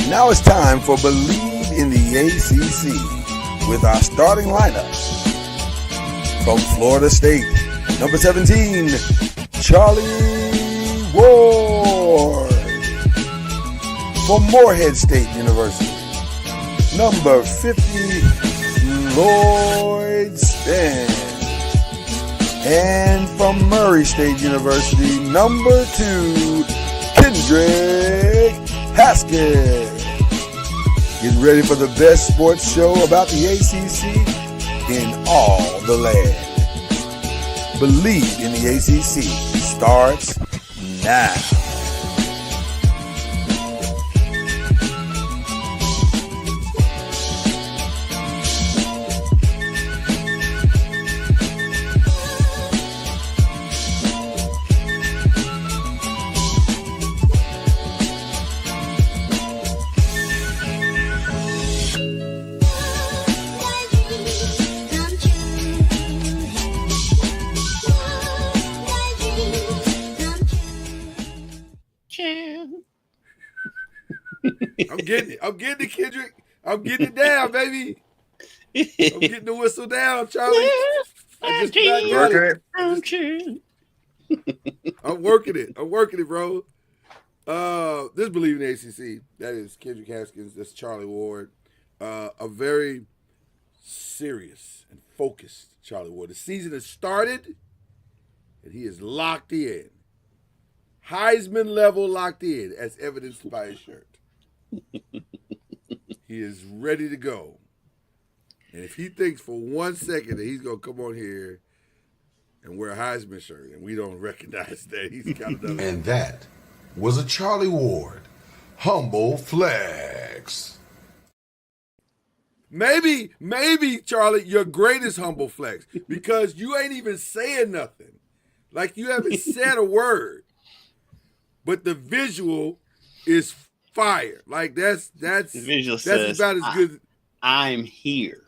Now it's time for Bleav in the ACC with our starting lineups. From Florida State, number 17, Charlie Ward. From Morehead State University, number 50, Lloyd Span. And from Murray State University, number 2, Kendrick Haskett. Get ready for the best sports show about the ACC in all the land. Bleav in the ACC starts now. I'm getting it, Kendrick. I'm getting it down, baby. I'm getting the whistle down, Charlie. I'm working it. I'm working it, bro. This Bleav in the ACC. That is Kendrick Haskins. That's Charlie Ward. A very serious and focused Charlie Ward. The season has started, and he is locked in. Heisman level locked in, as evidenced by his shirt. He is ready to go. And if he thinks for 1 second that he's going to come on here and wear a Heisman shirt and we don't recognize that, he's kind of done it. And that was a Charlie Ward humble flex. Maybe, Charlie, your greatest humble flex, because you ain't even saying nothing. Like, you haven't said a word. But the visual is fire. Like, that's the visual says, about as good. I'm here.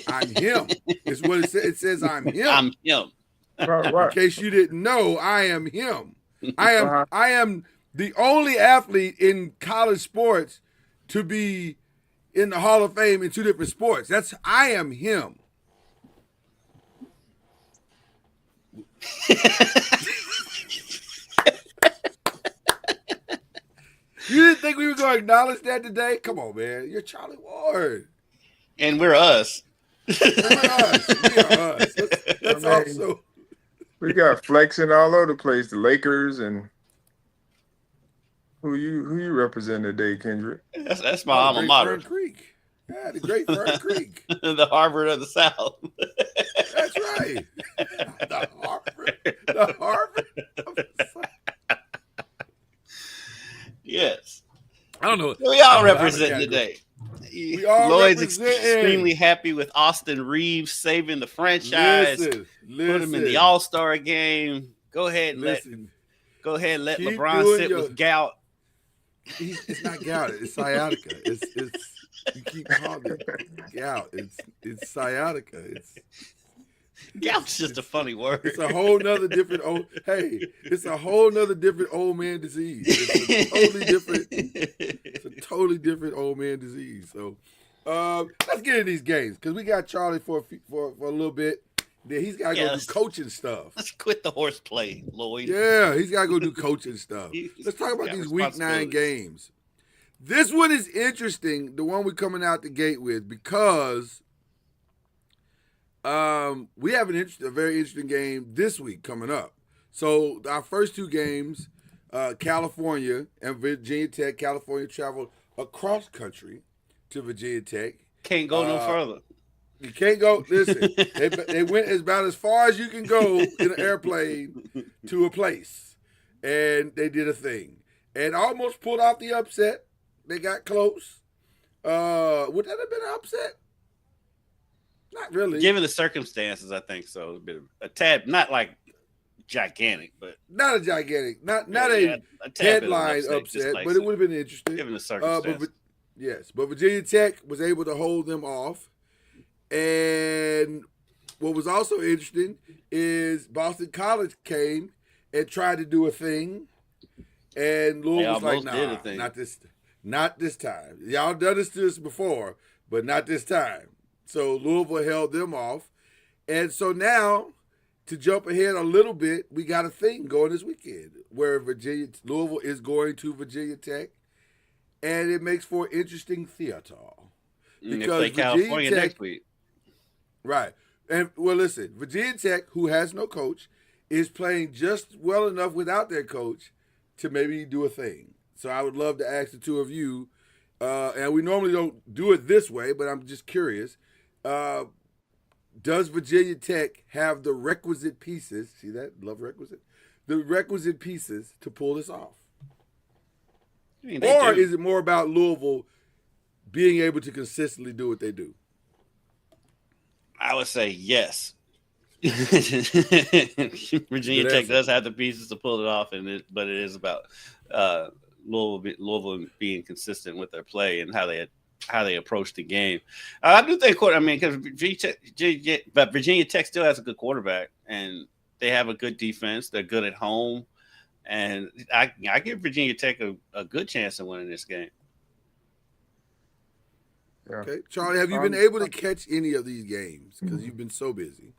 I'm him. It's what it says. It says I'm him. I'm him. In case you didn't know, I am him. I am the only athlete in college sports to be in the Hall of Fame in 2 different sports. I am him. You didn't think we were going to acknowledge that today? Come on, man. You're Charlie Ward. And we're us. We are us. That's also. We got flexing all over the place. The Lakers and who you represent today, Kendrick? That's my alma mater. Fern Creek. Yeah, the great Fern Creek. The Harvard of the South. That's right. The Harvard of the South. Yes. I don't know. We all represent today. Lloyd's representing. extremely happy with Austin Reeves saving the franchise. Listen. Put him in the All-Star game. Go ahead and let Keep LeBron sit with gout. It's not gout. It's sciatica. It's you keep calling it gout. It's sciatica. Gout's just a funny word. It's a whole nother different it's a whole nother different old man disease. It's a totally different old man disease. So let's get into these games because we got Charlie for a little bit. Then he's gotta go do coaching stuff. Let's quit the horseplay, Lloyd. Yeah, he's gotta go do coaching stuff. Let's talk about these week 9 games. This one is interesting, the one we're coming out the gate with, because we have a very interesting game this week coming up. So our first 2 games, California and Virginia Tech. California traveled across country to Virginia Tech. Can't go no further. You can't go. Listen, they went about as far as you can go in an airplane to a place, and they did a thing and almost pulled off the upset. They got close. Would that have been an upset? Not really. Given the circumstances, I think so. A tad, not like gigantic, but not a gigantic, not a headline upset, but it would have been interesting. Given the circumstances. But Virginia Tech was able to hold them off. And what was also interesting is Boston College came and tried to do a thing, and Louisville was like, "Nah, not this." Not this time. Y'all done this before, but not this time. So Louisville held them off. And so now, to jump ahead a little bit, we got a thing going this weekend where Louisville is going to Virginia Tech, and it makes for interesting theater. They Because play Virginia California Tech, next week. right. And well, listen, Virginia Tech, who has no coach, is playing just well enough without their coach to maybe do a thing. So I would love to ask the two of you, and we normally don't do it this way, but I'm just curious. Does Virginia Tech have the requisite pieces? See that? Love requisite. The requisite pieces to pull this off. I mean, Or is it more about Louisville being able to consistently do what they do? I would say yes. Virginia Tech does have the pieces to pull it off, but it is about Louisville being consistent with their play and how they approach the game. I do think, because Virginia Tech still has a good quarterback and they have a good defense. They're good at home, and I give Virginia Tech a good chance of winning this game. Yeah. Okay, Charlie, have you been able to catch any of these games because you've been so busy?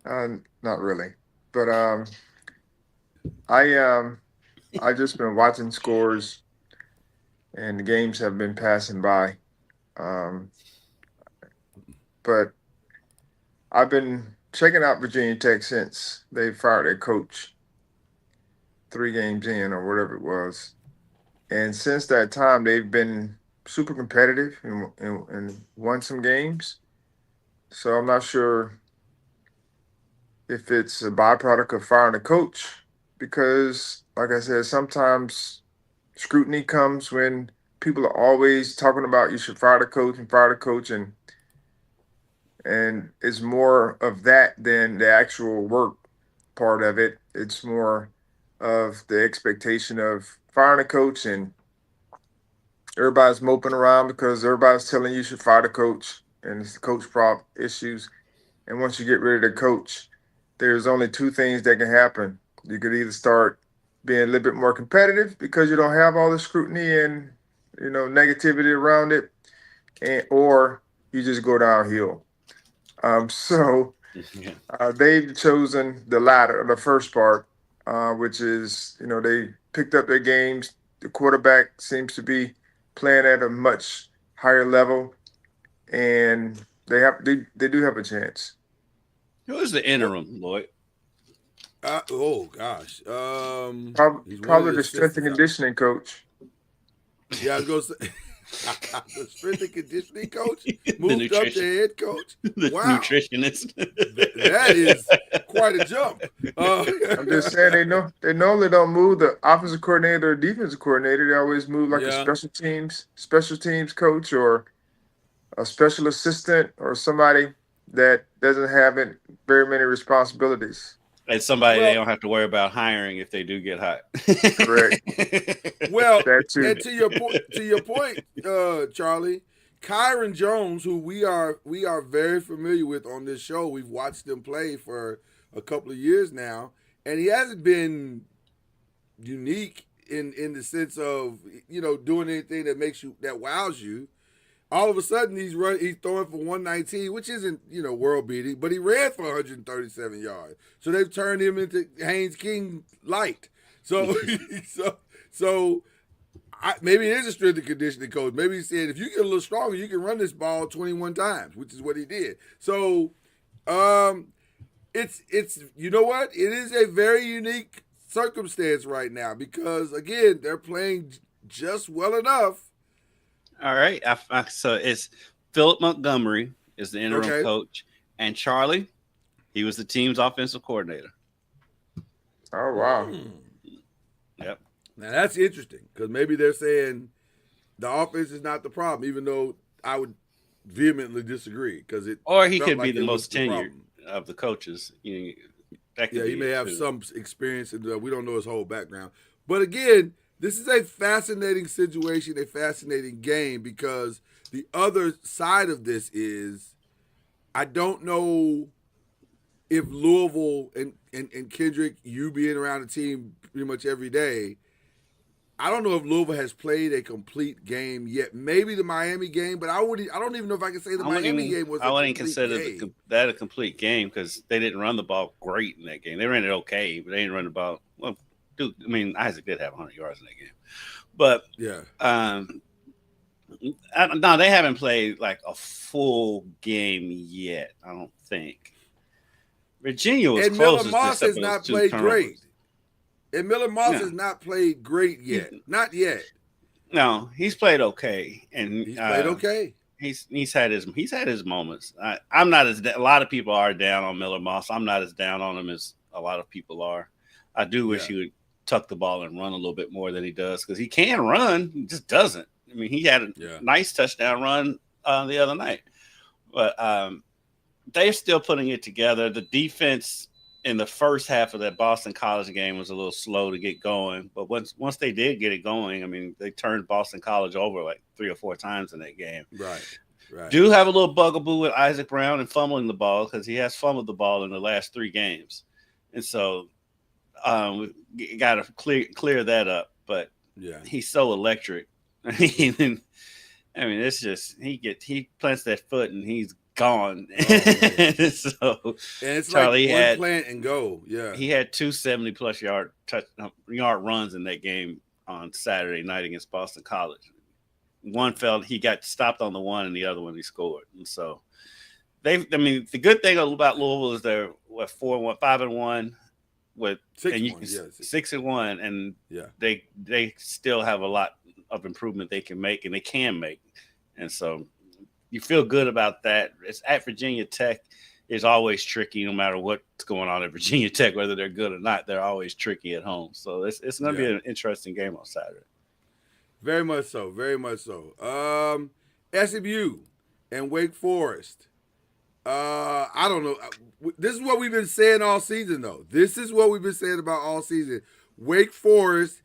Not really, but I just been watching scores, and the games have been passing by. But I've been checking out Virginia Tech since they fired their coach 3 games in or whatever it was, and since that time they've been super competitive and won some games. So I'm not sure if it's a byproduct of firing a coach, because, like I said, sometimes scrutiny comes when people are always talking about you should fire the coach, and it's more of that than the actual work part of it. It's more of the expectation of firing a coach, and everybody's moping around because everybody's telling you should fire the coach, and it's the coach prop issues. And once you get rid of the coach, there's only 2 things that can happen. You could either start being a little bit more competitive because you don't have all the scrutiny and negativity around it, or you just go downhill. So they've chosen the latter, the first part, which is they picked up their games. The quarterback seems to be playing at a much higher level, and they do have a chance. Who is the interim, Lloyd? Oh gosh, Probably the strength and conditioning coach. Yeah, I was going to say the strength and conditioning coach moved up to head coach. The nutritionist. That is quite a jump. I'm just saying they normally don't move the offensive coordinator or defensive coordinator. They always move like a special teams coach or a special assistant or somebody that doesn't have very many responsibilities. And somebody they don't have to worry about hiring if they do get hot. Correct. Well, and to your point, Charlie, Kyron Jones, who we are very familiar with on this show, we've watched him play for a couple of years now, and he hasn't been unique in the sense of doing anything that wows you. All of a sudden, he's throwing for 119, which isn't world beating, but he ran for 137 yards. So they've turned him into Haynes King light. So maybe it is a strength and conditioning coach. Maybe he said if you get a little stronger, you can run this ball 21 times, which is what he did. So it's you know what? It is a very unique circumstance right now because again they're playing just well enough. All right. So it's Philip Montgomery is the interim coach, and Charlie, he was the team's offensive coordinator. Oh, wow. Yep. Now, that's interesting because maybe they're saying the offense is not the problem, even though I would vehemently disagree because Or he could be the most tenured of the coaches. He may have some experience, and we don't know his whole background. But again, this is a fascinating situation, a fascinating game, because the other side of this is I don't know if Louisville and Kendrick, you being around the team pretty much every day, I don't know if Louisville has played a complete game yet. Maybe the Miami game, but I don't even know if I can say the Miami game was a complete consider game. that a complete game because they didn't run the ball great in that game. They ran it okay, but they didn't run the ball. Well, dude, I mean, Isaac did have 100 yards in that game, but Yeah. No, they haven't played like a full game yet. I don't think. Virginia was And Miller closest Moss to has not played great. And Miller Moss has not played great yet. Not yet. No, he's played okay, and he's played okay. He's had his moments. I'm not as a lot of people are down on Miller Moss. I'm not as down on him as a lot of people are. I do wish he would tuck the ball and run a little bit more than he does because he can run, he just doesn't. I mean, he had a nice touchdown run the other night, but they're still putting it together. The defense in the first half of that Boston College game was a little slow to get going, but once they did get it going, I mean, they turned Boston College over like 3 or 4 times in that game. Right. Do have a little bugaboo with Isaac Brown and fumbling the ball because he has fumbled the ball in the last 3 games, and so we got to clear that up. But he's so electric. I mean, it's just he plants that foot and he's gone. Oh, so and it's Charlie like one plant and go. Yeah, he had 2 70+ yard runs in that game on Saturday night against Boston College. One he got stopped on the one, and the other one he scored. And so the good thing about Louisville is they're 4-1, 5-1 with 6-1, and they still have a lot of improvement they can make, and they can make. And so you feel good about that. It's at Virginia Tech is always tricky, no matter what's going on at Virginia Tech, whether they're good or not. They're always tricky at home. So it's going to be an interesting game on Saturday. Very much so. Very much so. SMU and Wake Forest. I don't know. This is what we've been saying all season, though. This is what we've been saying about all season. Wake Forest,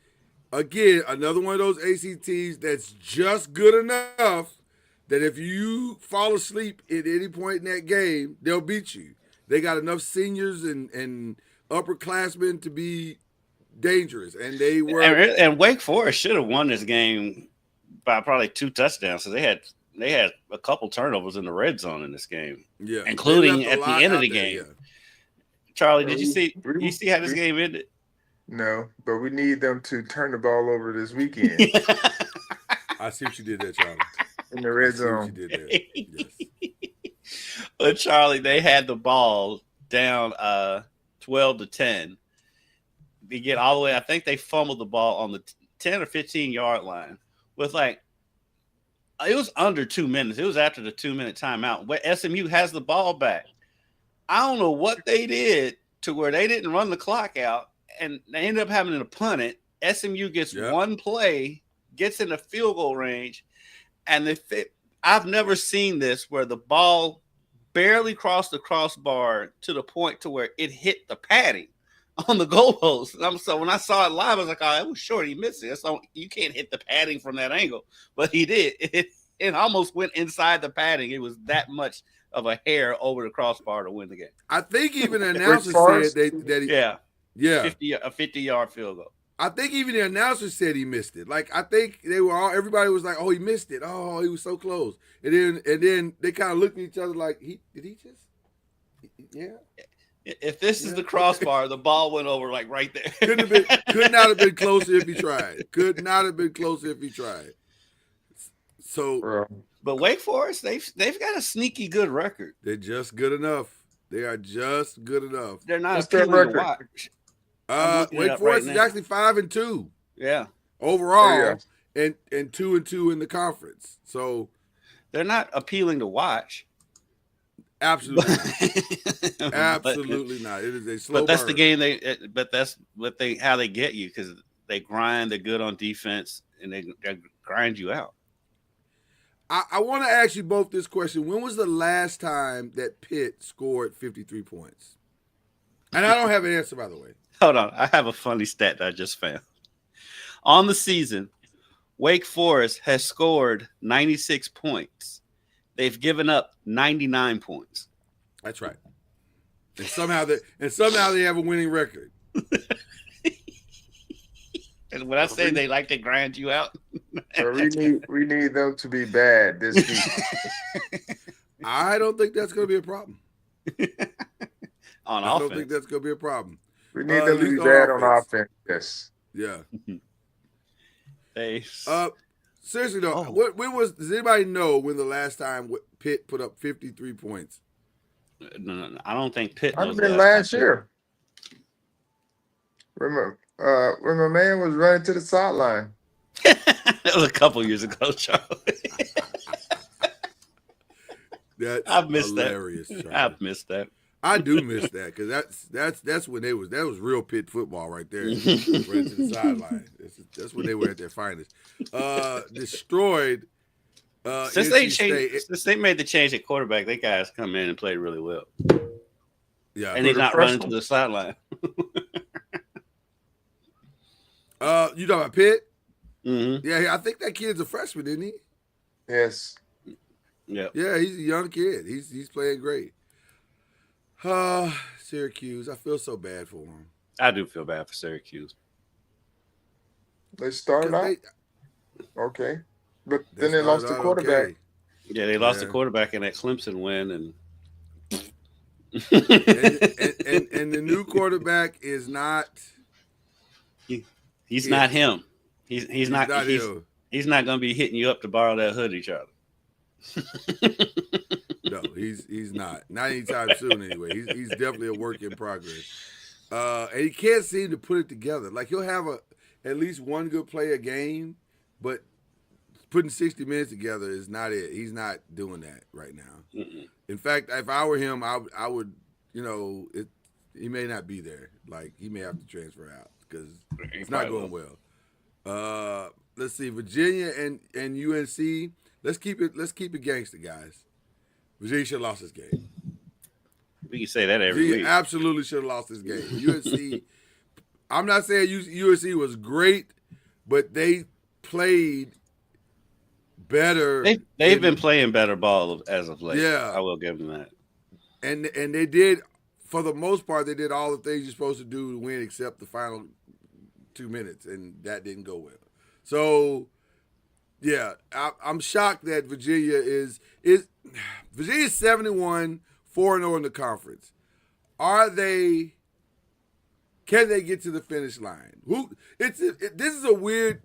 again, another one of those ACTs that's just good enough that if you fall asleep at any point in that game, they'll beat you. They got enough seniors and upperclassmen to be dangerous, and they were. And Wake Forest should have won this game by probably 2 touchdowns. So they had a couple turnovers in the red zone in this game, including at the end of the game. Charlie, did you see how this game ended? No, but we need them to turn the ball over this weekend. I see what you did there, Charlie. In the red zone. What you did there. Yes. But Charlie, they had the ball down 12-10. They get all the way. I think they fumbled the ball on the 10 or 15 yard line with it was under 2 minutes. It was after the 2-minute timeout where SMU has the ball back. I don't know what they did to where they didn't run the clock out, and they ended up having to punt it. SMU gets one play, gets in the field goal range, and I've never seen this where the ball barely crossed the crossbar to the point to where it hit the padding on the goalpost. So when I saw it live, I was like, "Oh, it was short. He missed it. So you can't hit the padding from that angle." But he did. It almost went inside the padding. It was that much of a hair over the crossbar to win the game. I think even the announcer said that a 50-yard field goal. I think even the announcer said he missed it. Like, I think everybody was like, "Oh, he missed it. Oh, he was so close." And then they kind of looked at each other like, did he just? Yeah. If this is the crossbar, the ball went over like right there. Could not have been closer if he tried. Could not have been closer if he tried. So, but Wake Forest, they've got a sneaky good record. They're just good enough. They are just good enough. They're not appealing to watch. Wake Forest is actually 5-2. Yeah. Overall, and 2-2 in the conference. So they're not appealing to watch. Absolutely not. Absolutely not. It is a slow. But that's the game that's how they get you, because they grind. They're good on defense, and they grind you out. I want to ask you both this question. When was the last time that Pitt scored 53 points? And I don't have an answer, by the way. Hold on. I have a funny stat that I just found. On the season, Wake Forest has scored 96 points. They've given up 99 points. That's right. And somehow they have a winning record. And when I say they like to grind you out, So we need them to be bad this week. I don't think that's going to be a problem. on I don't offense. think that's going to be a problem. We need At them to least be bad on offense. Yes. Yeah. They Seriously though, Oh. does anybody know when the last time Pitt put up 53 points? no, I don't think Pitt Might knows have been last last time. year. Remember, when my man was running to the sideline. That was a couple years ago, Charlie. That's I've missed hilarious, that. Charlie. I've missed that. I do miss that because that's when that was real Pitt football right there, running to the sideline. That's when they were at their finest. Destroyed. Since NC they made the change at quarterback, they guys come in and played really well. Yeah, And he's the not running to freshman? the sideline. you talking about Pitt? Mm-hmm. Yeah, I think that kid's a freshman, isn't he? Yes. Yeah. Yeah, he's a young kid. He's playing great. Syracuse, I feel so bad for him. I do feel bad for Syracuse. They started out. Okay. But then they lost the started out quarterback. okay. Yeah, they lost the Yeah. quarterback in that Clemson win, and and the new quarterback is not. he's not him. He's not him. he's not going to be hitting you up to borrow that hoodie, Charlie. No, he's not anytime soon. Anyway, he's definitely a work in progress. And he can't seem to put it together. Like he'll have at least one good play a game, but putting 60 minutes together is not it. He's not doing that right now. Mm-mm. In fact, if I were him, I would, he may not be there. Like he may have to transfer out because it's not going well. Let's see, Virginia and UNC. Let's keep it gangster, guys. Virginia should have lost this game. We can say that every Virginia week. absolutely should have lost this game. UNC. I'm not saying UNC was great, but they played better. They've been playing better ball as of late. Yeah, I will give them that. And they did, for the most part, they did all the things you're supposed to do to win, except the final 2 minutes, and that didn't go well. So, yeah, I'm shocked that Virginia is Virginia's 71, 4-0 in the conference. Can they get to the finish line? This is a weird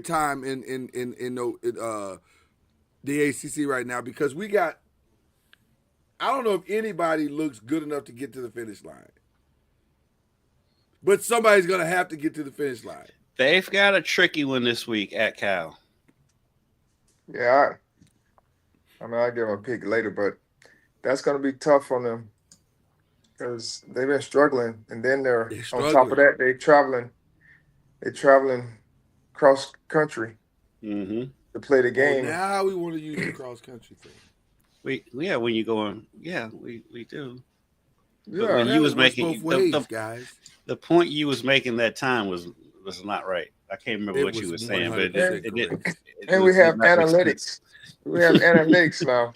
time in the ACC right now because we got. I don't know if anybody looks good enough to get to the finish line, but somebody's gonna have to get to the finish line. They've got a tricky one this week at Cal. Yeah. I mean, I'll give them a pick later, but that's going to be tough on them because they've been struggling. And then they're on top of that, they're traveling cross country to play the game. Well, now we want to use the cross country thing. When you going, we do. Yeah, when you was making both ways, guys. The point you was making that time was not right. I can't remember what you were saying, but it didn't. And we have analytics. We have analytics now.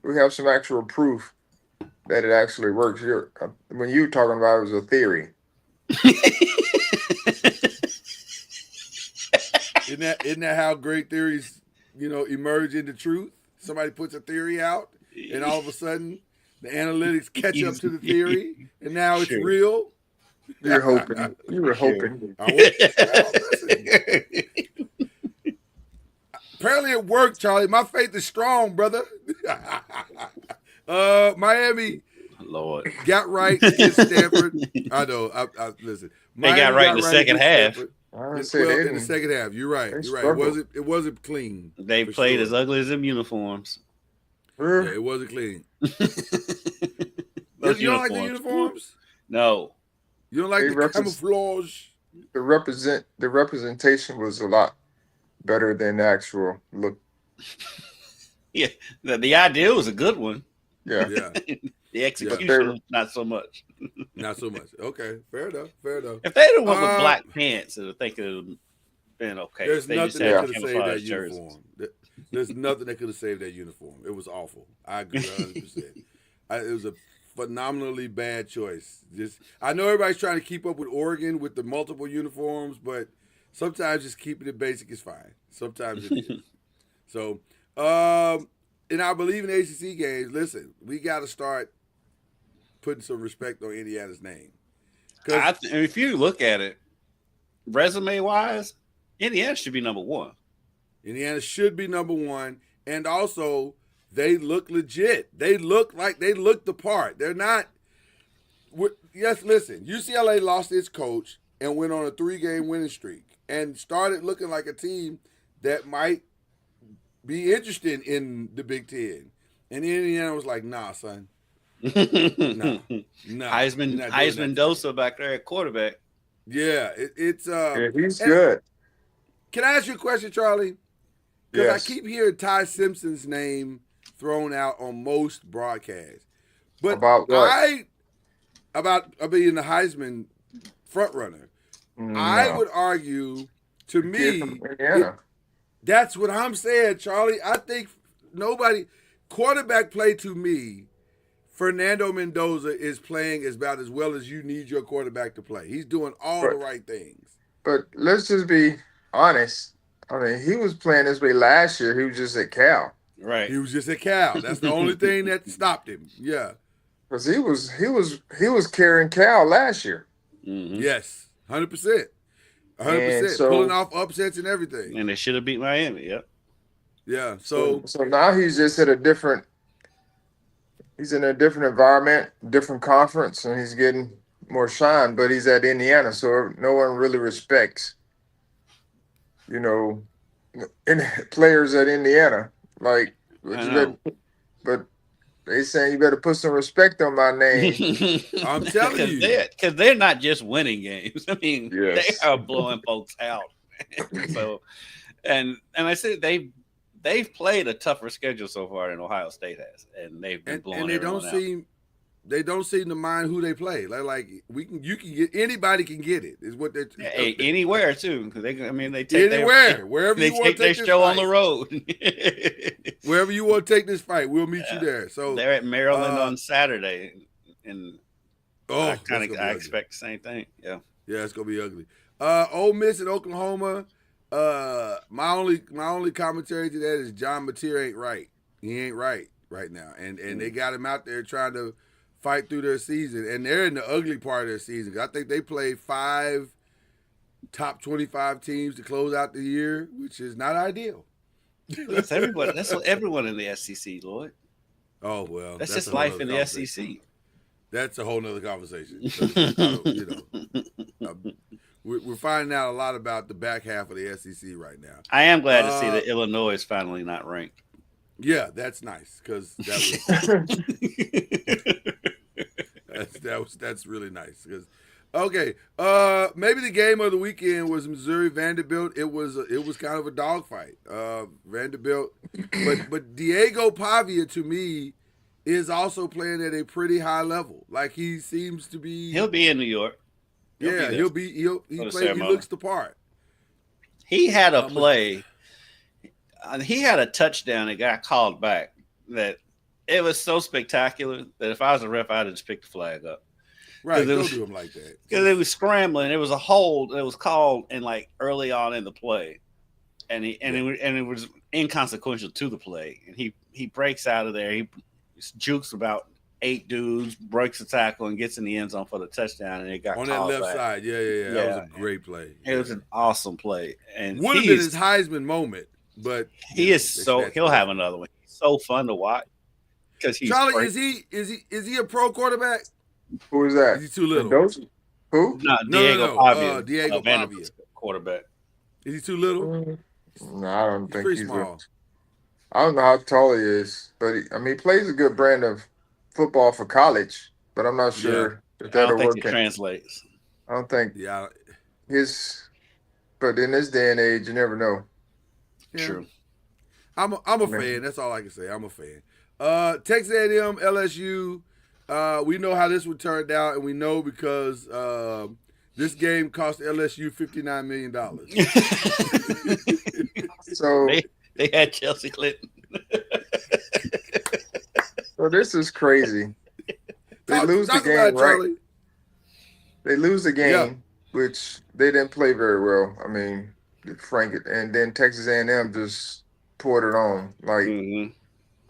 We have some actual proof that it actually works. When you were talking about it was a theory. Isn't that how great theories, emerge into truth? Somebody puts a theory out, and all of a sudden, the analytics catch up to the theory, and now it's real. You're hoping. You were hoping. Apparently it worked, Charlie. My faith is strong, brother. Miami Lord got right against Stanford. I know. Listen. They got right in the second half. In the second half. You're right. It wasn't clean. They played as ugly as them uniforms. Yeah, it wasn't clean. You don't like the uniforms? No. You don't like the camouflage? The representation was a lot better than the actual look. Yeah, the idea was a good one. Yeah. The execution, not so much. Not so much. Okay, fair enough. If they'd have went with black pants, I think it would have been okay. There's nothing that could have saved that uniform. There's nothing that could have saved that uniform. It was awful. I agree 100%. It was a phenomenally bad choice. I know everybody's trying to keep up with Oregon with the multiple uniforms, but Sometimes just keeping it basic is fine. Sometimes it is. So, and I believe in ACC games. Listen, we got to start putting some respect on Indiana's name. If you look at it, resume wise, Indiana should be number one. Indiana should be number one, and also they look legit. They look the part. They're not. Yes, listen. UCLA lost its coach and went on a 3-game winning streak and started looking like a team that might be interested in the Big Ten. And Indiana was like, "Nah, son, nah." Heisman Dosa back there at quarterback. Yeah, he's good. Can I ask you a question, Charlie? Because Yes. I keep hearing Ty Simpson's name thrown out on most broadcasts. But About what? About being the Heisman front runner. No. I would argue, to me, Indiana. that's what I'm saying, Charlie. I think quarterback play to me, Fernando Mendoza is playing about as well as you need your quarterback to play. He's doing all the right things. But let's just be honest. I mean, he was playing this way last year. He was just at Cal. Right. He was just at Cal. That's the only thing that stopped him. Yeah. Because he was carrying Cal last year. Mm-hmm. Yes, 100%. 100%. So, pulling off upsets and everything. And they should have beat Miami. Yep. Yeah. So now he's just at he's in a different environment, different conference, and he's getting more shine, but he's at Indiana, so no one really respects, players at Indiana. Like, but they saying you better put some respect on my name. I'm telling you. Because they're not just winning games. I mean, Yes. they are blowing folks out. So, and I said they've played a tougher schedule so far than Ohio State has, and they've been blowing. And they don't seem to mind who they play. You can get anybody can get it. Is what they're anywhere too. Because they take anywhere, wherever they you want to take their show fight. on the road. Wherever you want to take this fight, we'll meet you there. So they're at Maryland on Saturday, and I expect the same thing. Yeah, it's gonna be ugly. Ole Miss and Oklahoma. My only commentary to that is John Mateer ain't right. He ain't right now, and they got him out there trying to fight through their season, and they're in the ugly part of their season. I think they played 5 top 25 teams to close out the year, which is not ideal. That's everybody. That's everyone in the SEC, Lloyd. Oh well, that's just life in the SEC. That's a whole nother conversation. We're finding out a lot about the back half of the SEC right now. I am glad to see that Illinois is finally not ranked. Yeah, that's nice because that's really nice. Okay, maybe the game of the weekend was Missouri Vanderbilt. It was kind of a dogfight. Vanderbilt, but Diego Pavia to me is also playing at a pretty high level. Like he seems to be. He'll be in New York. He looks the part. He had a play. He had a touchdown that got called back. That it was so spectacular that if I was a ref, I'd have just picked the flag up. Right, don't do him like that. Because it was scrambling. It was a hold that was called early on in the play, and it was inconsequential to the play. And he breaks out of there. He jukes about 8 dudes, breaks the tackle, and gets in the end zone for the touchdown. And it got on that left back. side. Yeah. That was a great play. It was an awesome play, and would have been his Heisman moment. But he'll have another one. He's so fun to watch because he's Charlie. crazy. Is he a pro quarterback? Who is that? Is he too little? Who? No, Diego Pavia. Diego Pavia, quarterback. Is he too little? No, I don't think he's small. I don't know how tall he is, but he plays a good brand of football for college. But I'm not sure if that'll work. It translates. I don't think. Yeah. But in this day and age, you never know. Yeah. True. I'm a fan. That's all I can say. I'm a fan. Texas A&M, LSU. We know how this would turn out, and we know because this game cost LSU $59 million. So they had Chelsea Clinton. So this is crazy. They lose the game, right? They lose the game. which they didn't play very well. I mean, Frank, and then Texas A&M just poured it on. Like, Mm-hmm.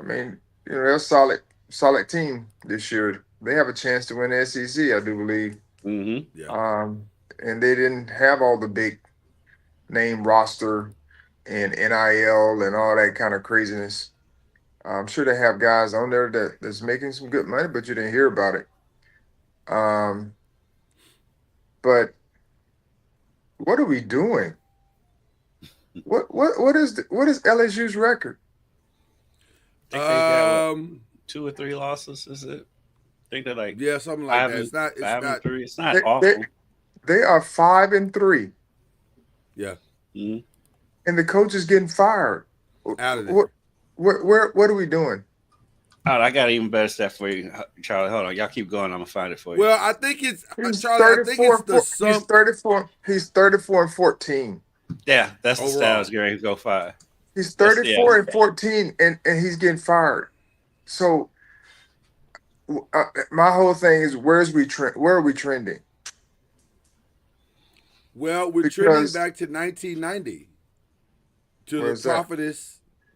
I mean, they're a solid team this year. They have a chance to win the SEC, I do believe. Mm-hmm. Yeah. And they didn't have all the big name roster and NIL and all that kind of craziness. I'm sure they have guys on there that's making some good money, but you didn't hear about it. But what are we doing? What is LSU's record? I think they got what, Um, 2 or 3 losses. Is it? I think they're like yeah, something like five that. and It's not. It's five and not. 3. It's not They they, awful. they are 5-3, Yeah, Mm-hmm. and the coach is getting fired. out of What there. what are we doing? All right, I got even better stuff for you, Charlie. Hold on, y'all keep going. I'm gonna find it for you. Well, I think it's He's Charlie. I think 34 it's and the 4, he's sum 34 he's 34 and 14. Yeah, that's the stat I overall. was going to go 5. He's That's yeah. 34 and 14, and he's getting fired. So my whole thing is where are we trending? Well, we're trending Because back to 1990 to where's that?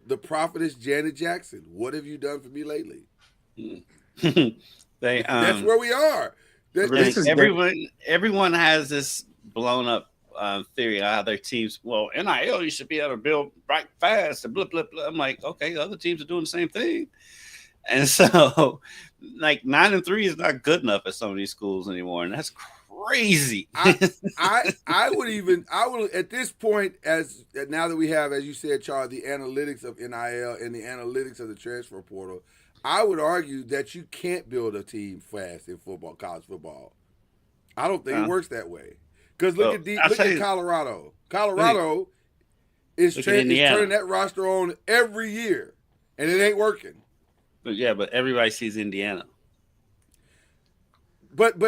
the prophetess Janet Jackson. What have you done for me lately? They That's where we are. That, But this that, is everyone has this blown up theory of how their teams. Well, NIL, you should be able to build right fast and blah blah blah. I'm like, okay, other teams are doing the same thing, and so like 9-3 is not good enough at some of these schools anymore, and that's crazy. I would at this point, as now that we have, as you said, Charlie, the analytics of NIL and the analytics of the transfer portal, I would argue that you can't build a team fast in football, college football. I don't think it works that way. Because Well, I'll look tell at you- Colorado. Colorado is Look at Indiana. turning that roster on every year, and it ain't working. but everybody sees Indiana. But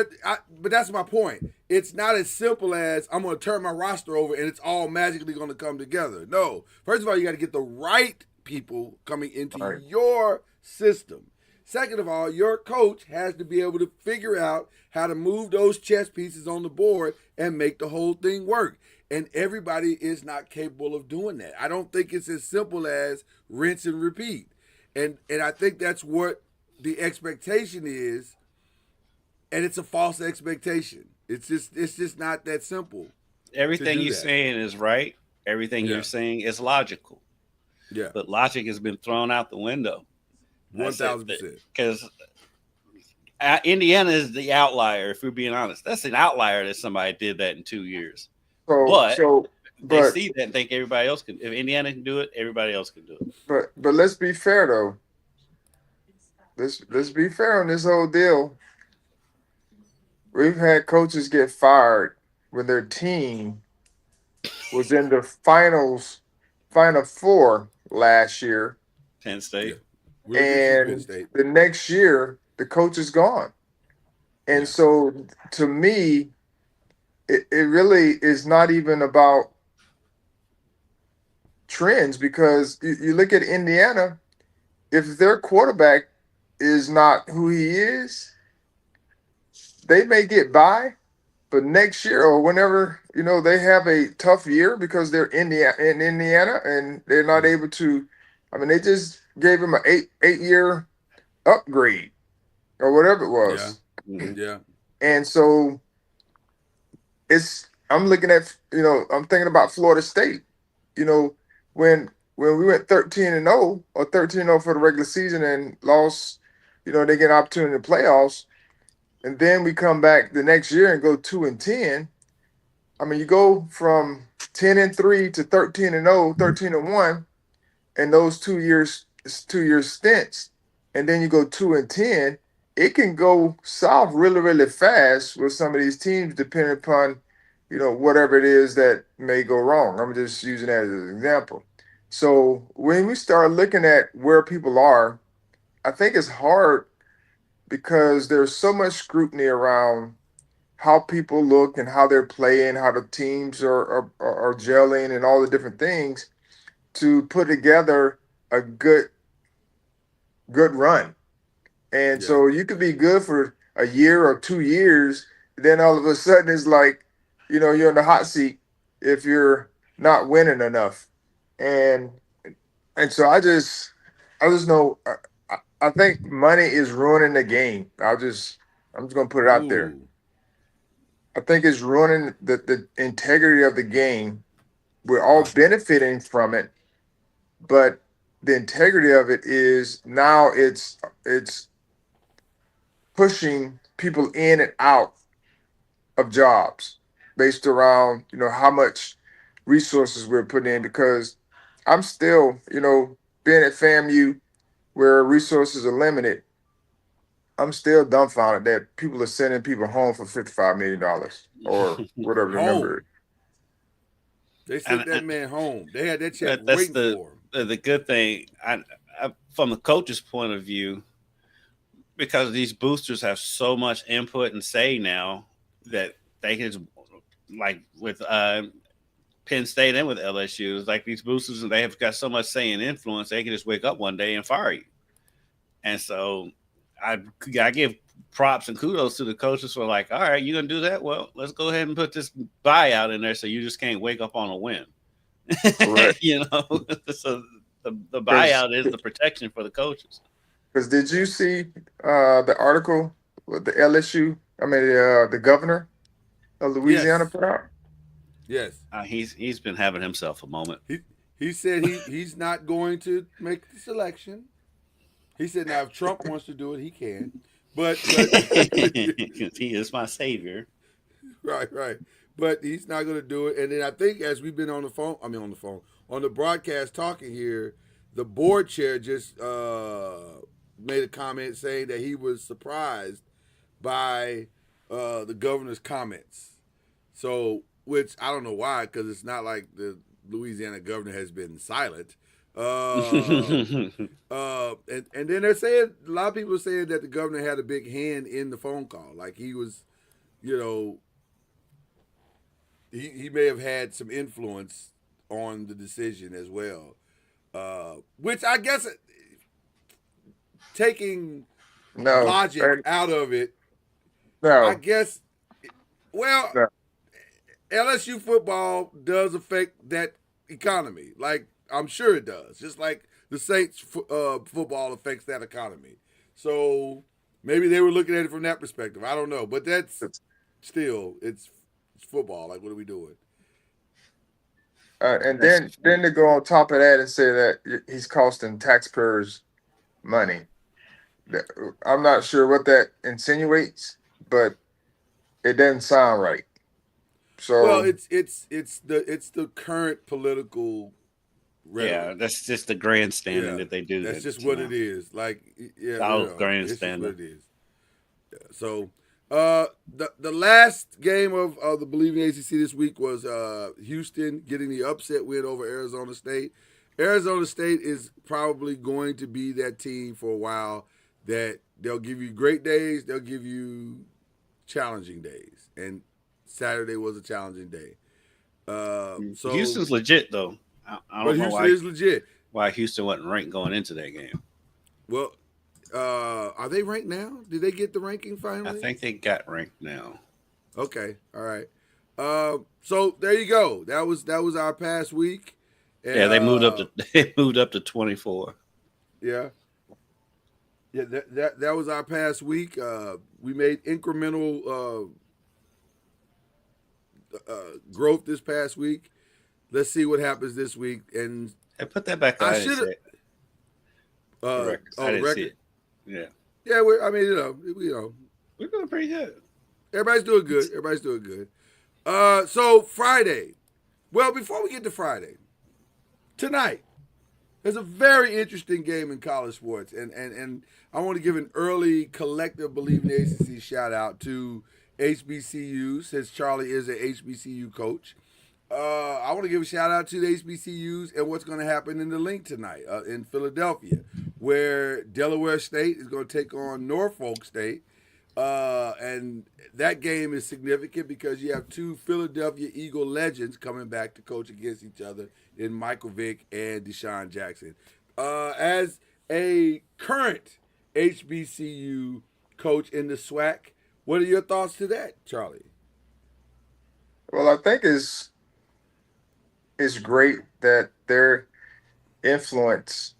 that's my point. It's not as simple as I'm going to turn my roster over and it's all magically going to come together. No. First of all, you got to get the right people coming into Right. your system. Second of all, your coach has to be able to figure out how to move those chess pieces on the board and make the whole thing work. And everybody is not capable of doing that. I don't think it's as simple as rinse and repeat. And I think that's what the expectation is. And it's a false expectation. It's just not that simple. Everything do you're that. saying is right. Everything Yeah. you're saying is logical. Yeah, But logic has been thrown out the window. 1,000%. Because Indiana is the outlier, if we're being honest. That's an outlier that somebody did that in 2 years. But they but see that and think everybody else can. If Indiana can do it, everybody else can do it. but let's be fair though. Let's be fair on this whole deal. We've had coaches get fired when their team was in the final four last year, Penn State. We'll get you, Penn and State. the next year the coach is gone. And Yeah. so to me, it really is not even about trends, because you look at Indiana, if their quarterback is not who he is, they may get by, but next year or whenever, they have a tough year because they're in Indiana and they're not able to. I mean, they just gave him an 8-year upgrade or whatever it was. Yeah. And so I'm looking at, I'm thinking about Florida State. When we went 13-0 or 13-0 for the regular season and lost, they get an opportunity in the playoffs, and then we come back the next year and go 2-10. I mean, you go from 10-3 to 13-0, 13-1, and those 2 year stints, and then you go 2-10. It can go south really, really fast with some of these teams, depending upon, whatever it is that may go wrong. I'm just using that as an example. So when we start looking at where people are, I think it's hard because there's so much scrutiny around how people look and how they're playing, how the teams are gelling, and all the different things to put together a good run. And Yeah. so you could be good for a year or 2 years, then all of a sudden it's like, you're in the hot seat if you're not winning enough. And so I just know I think money is ruining the game. I'm just gonna put it out there. Ooh. I think it's ruining the integrity of the game. We're all benefiting from it, but the integrity of it is now it's pushing people in and out of jobs based around how much resources we're putting in. Because I'm still being at FAMU where resources are limited. I'm still dumbfounded that people are sending people home for $55 million or whatever the number is. Home. They sent and, that man home. They had that check that's waiting for him. the good thing. From the coach's point of view, because these boosters have so much input and say now that they can just, like with Penn State and with LSU, it's like these boosters, they have got so much say and influence, they can just wake up one day and fire you. And so I I give props and kudos to the coaches for like, all right, you're gonna do that. Well, let's go ahead and put this buyout in there so you just can't wake up on a win. Correct. So the Because buyout is the protection for the coaches. did you see the article with the LSU? I mean, the governor of Louisiana Yes. put out. Yes. He's been having himself a moment. He said he's not going to make the selection. He said now if Trump wants to do it, he can. But He is my savior. right. But he's not going to do it. And then I think as we've been on the phone, on the broadcast talking here, the board chair just made a comment saying that he was surprised by the governor's comments. So, which I don't know why, because it's not like the Louisiana governor has been silent. And then they're saying a lot of people are saying that the governor had a big hand in the phone call. Like he was, you know, he may have had some influence on the decision as well. Which I guess taking No, logic out of it, I no, guess. Well, no. LSU football does affect that economy. Like I'm sure it does. Just like the Saints football affects that economy. So maybe they were looking at it from that perspective. I don't know, but that's still it's football. Like what are we doing? And That's then to go on top of that and say that he's costing taxpayers money. I'm not sure what that insinuates, but it doesn't sound right. Well, So it's the current political yeah, rhetoric. that's just the grandstanding Yeah, that they do. that's That just what you it know, is. Like yeah, all it's just what grandstanding. it is. So, the last game of the Bleav in the ACC this week was Houston getting the upset win over Arizona State. Arizona State is probably going to be that team for a while. That they'll give you great days, they'll give you challenging days, and Saturday was a challenging day. So, Houston's legit though. I but don't know Houston is legit. why Houston wasn't ranked going into that game. Well, are they ranked now? Did they get the ranking I finally? think they got ranked now. Okay, all right. So there you go. That was our past week. Yeah, they moved up Uh, to they moved up to 24. yeah, yeah. That was our past week. We made incremental growth this past week. Let's see what happens this week. And Hey, put that back. I I didn't should see have. it. The records. I The didn't see record. it. Yeah, Yeah, I mean, we're doing pretty good. everybody's doing good. Everybody's doing good. So Friday. Well, before we get to Friday, tonight there's a very interesting game in college sports, and I want to give an early collective Bleav in the ACC shout out to HBCU since Charlie is an HBCU coach. I want to give a shout out to the HBCUs and what's going to happen in the link tonight in Philadelphia, where Delaware State is going to take on Norfolk State. And that game is significant because you have two Philadelphia Eagle legends coming back to coach against each other in Michael Vick and Deshaun Jackson. As a current HBCU coach in the SWAC, what are your thoughts to that, Charlie? Well, I think it's great that their influence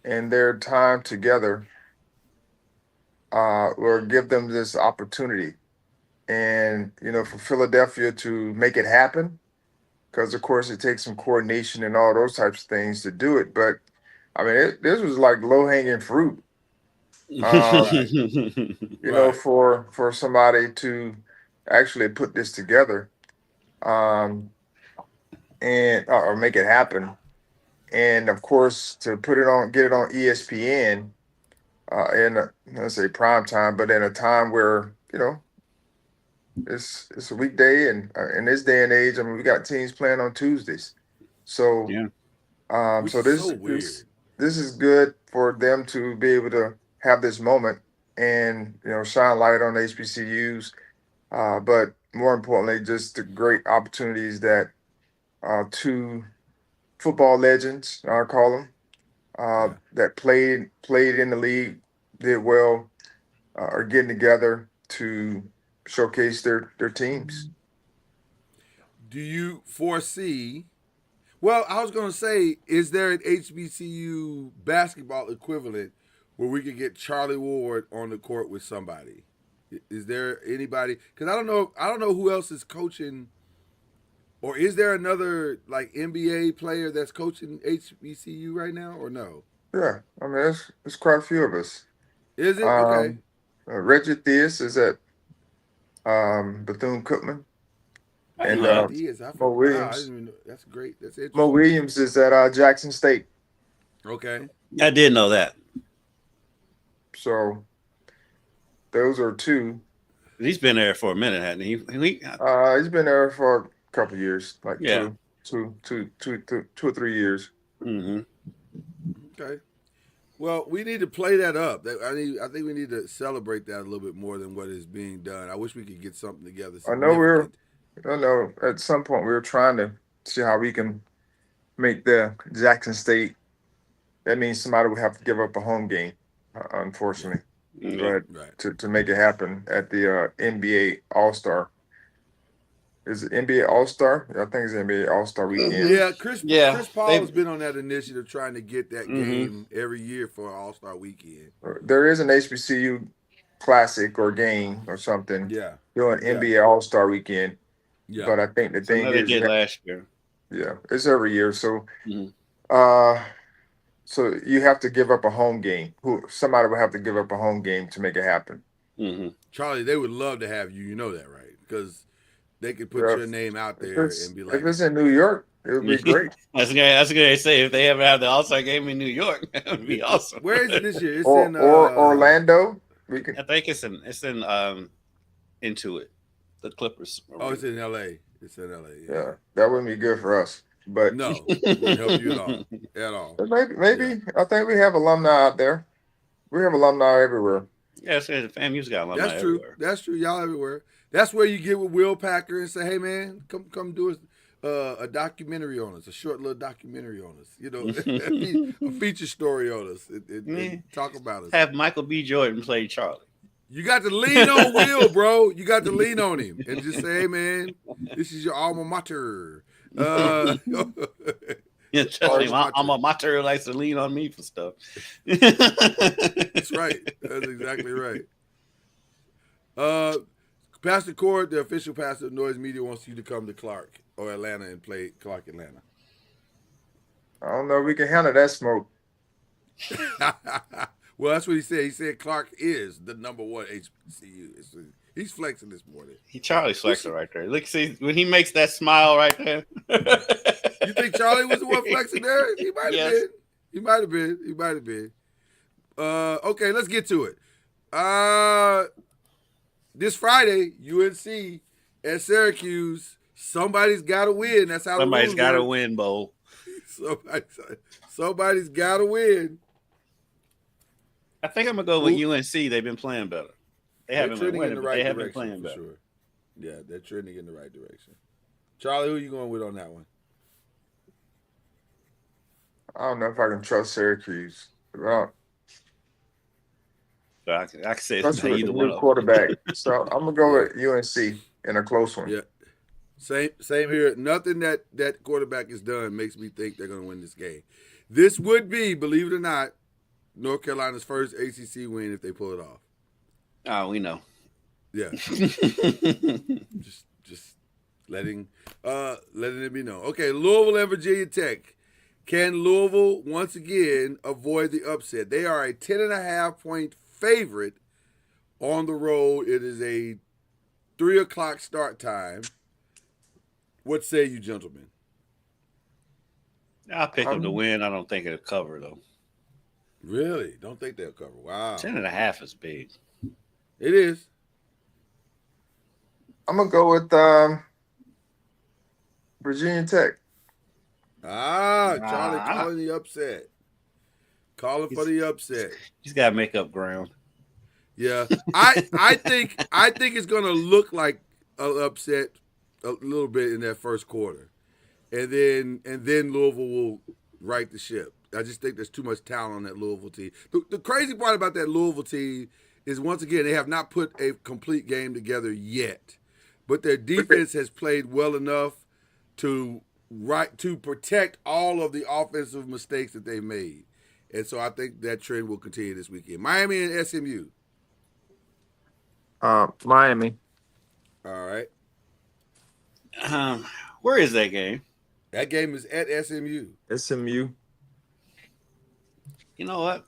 and their time together will give them this opportunity. And for Philadelphia to make it happen, because of course it takes some coordination and all those types of things to do it. But I mean, this was like low hanging fruit. Um, Right. Right. for somebody to actually put this together, um, and or make it happen, and of course to get it on ESPN, in let's say prime time, but in a time where it's a weekday, and in this day and age, I mean, we got teams playing on Tuesdays, so Yeah. Which so is so this weird. this is good for them to be able to have this moment and shine light on HBCUs, but more importantly, just the great opportunities that two football legends, I call them, Yeah. that played in the league, did well, are getting together to showcase their teams. Do you foresee? Well, I was going to say, is there an HBCU basketball equivalent where we could get Charlie Ward on the court with somebody? Is there anybody? Because I don't know. I don't know who else is coaching, or is there another like NBA player that's coaching HBCU right now, or no? Yeah, I mean, there's quite a few of us. Is it okay? Um, Reggie Theus is at Bethune Cookman, I didn't and know Reggie that. Diaz. Mo Wow, I didn't Williams. even know. That's great. That's Mo interesting. Williams is at Jackson State. Okay. I did know that. So those are two. He's been there for a minute, hasn't he? He's been there for a couple of years, like Yeah. two or 3 years. Hmm. Okay. Well, we need to play that up. I think we need to celebrate that a little bit more than what is being done. I wish we could get something together I know significant. I know at some point we were trying to see how we can make the Jackson State. That means somebody would have to give up a home game, Yeah. unfortunately. Yeah. But Right. to make it happen at the NBA All Star, is it NBA All Star? I think it's NBA All Star weekend. Yeah. Chris Yeah. Chris Paul has They. been on that initiative trying to get that Hmm. game every year for All Star Weekend. There is an HBCU classic or game or something Yeah. during Yeah. NBA All Star weekend. Yeah. But I think the So I thing know they is, did last year. yeah, it's every year. So, Hmm. uh, so you have to give up a home game. Somebody would have to give up a home game to make it happen. Hmm. Charlie, they would love to have you. You know that, right? Because they could put Well, your name out if there it's and be if like, it's in New York, it would be great. That's gonna say if they ever have the All Star game in New York, that would be awesome. where is it this year? It's Or in Orlando, we can. I think it's in Intuit, the Clippers. oh, Arena. it's in LA. It's in LA, yeah. Yeah, that wouldn't be good for us. But No, it wouldn't help you at all. At all. Yeah. maybe I think we have alumni out there. We have alumni everywhere. Yeah, so FAMU's got alumni That's true. everywhere. That's true. Y'all everywhere. That's where you get with Will Packer and say, "Hey, man, come do a documentary on us, a short little documentary on us. You know, a feature story on us, and talk about us." Have Michael B. Jordan play Charlie. You got to lean on Will, bro. You got to lean on him and just say, "Hey, man, this is your alma mater." Yeah, trust me, Alma my mater. mater likes to lean on me for stuff. That's right. That's exactly right. Pastor Cord, the official pastor of Noise Media, wants you to come to Clark or Atlanta and play Clark Atlanta. I don't know if we can handle that smoke. Well, that's what he said. He said Clark is the number one HBCU. He's flexing this morning. Charlie's flexing right there. Look, see when he makes that smile right there. You think Charlie was the one flexing there? He might have Yes. been. He might have been. He might have been. Okay, let's get to it. This Friday, UNC at Syracuse. Somebody's got to win. That's how Somebody's got to work. win, Bo. Somebody's got to win. I think I'm gonna go with UNC. They've been playing better. They They're haven't been trending in winning, the but right they have been direction playing for better. sure. Yeah, they're trending in the right direction. Charlie, who are you going with on that one? I don't know if I can trust Syracuse. Well, So I can say it's especially with either the one new of them. quarterback. So I'm gonna go Yeah. with UNC in a close one. Yeah. Same here. Nothing that quarterback has done makes me think they're going to win this game. This would be, believe it or not, North Carolina's first ACC win if they pull it off. Oh, we know. Yeah. just letting it be known. Okay, Louisville and Virginia Tech. Can Louisville once again avoid the upset? They are a 10.5-point favorite on the road. It is a 3:00 start time. What say you, gentlemen? I'll pick them to win. I don't think it'll cover, though. Really? Don't think they'll cover. Wow. 10.5 is big. It is. I'm going to go with Virginia Tech. Charlie calling the upset. Calling for the upset. He's got to make up ground. Yeah. I think it's going to look like an upset a little bit in that first quarter. And then Louisville will right the ship. I just think there's too much talent on that Louisville team. The crazy part about that Louisville team is, once again, they have not put a complete game together yet. But their defense has played well enough to protect all of the offensive mistakes that they made. And so I think that trend will continue this weekend. Miami and SMU. Miami. All right. Where is that game? That game is at SMU. SMU. You know what?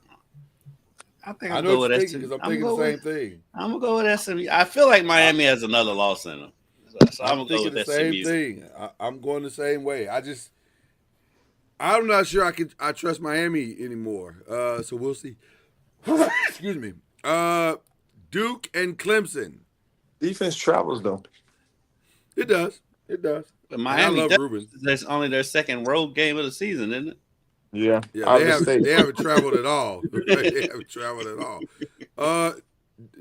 I think I I'll know go what with you're SMU. thinking, because I'm thinking the same thing. I'm going to go with SMU. I feel like Miami has another loss in them. So I'm going to go with the SMU. same thing. I'm going the same way. I'm not sure I trust Miami anymore. So we'll see. Excuse me. Duke and Clemson. Defense travels, though. It does. But Miami, I love Ruben. That's only their second road game of the season, isn't it? Yeah. They haven't traveled at all.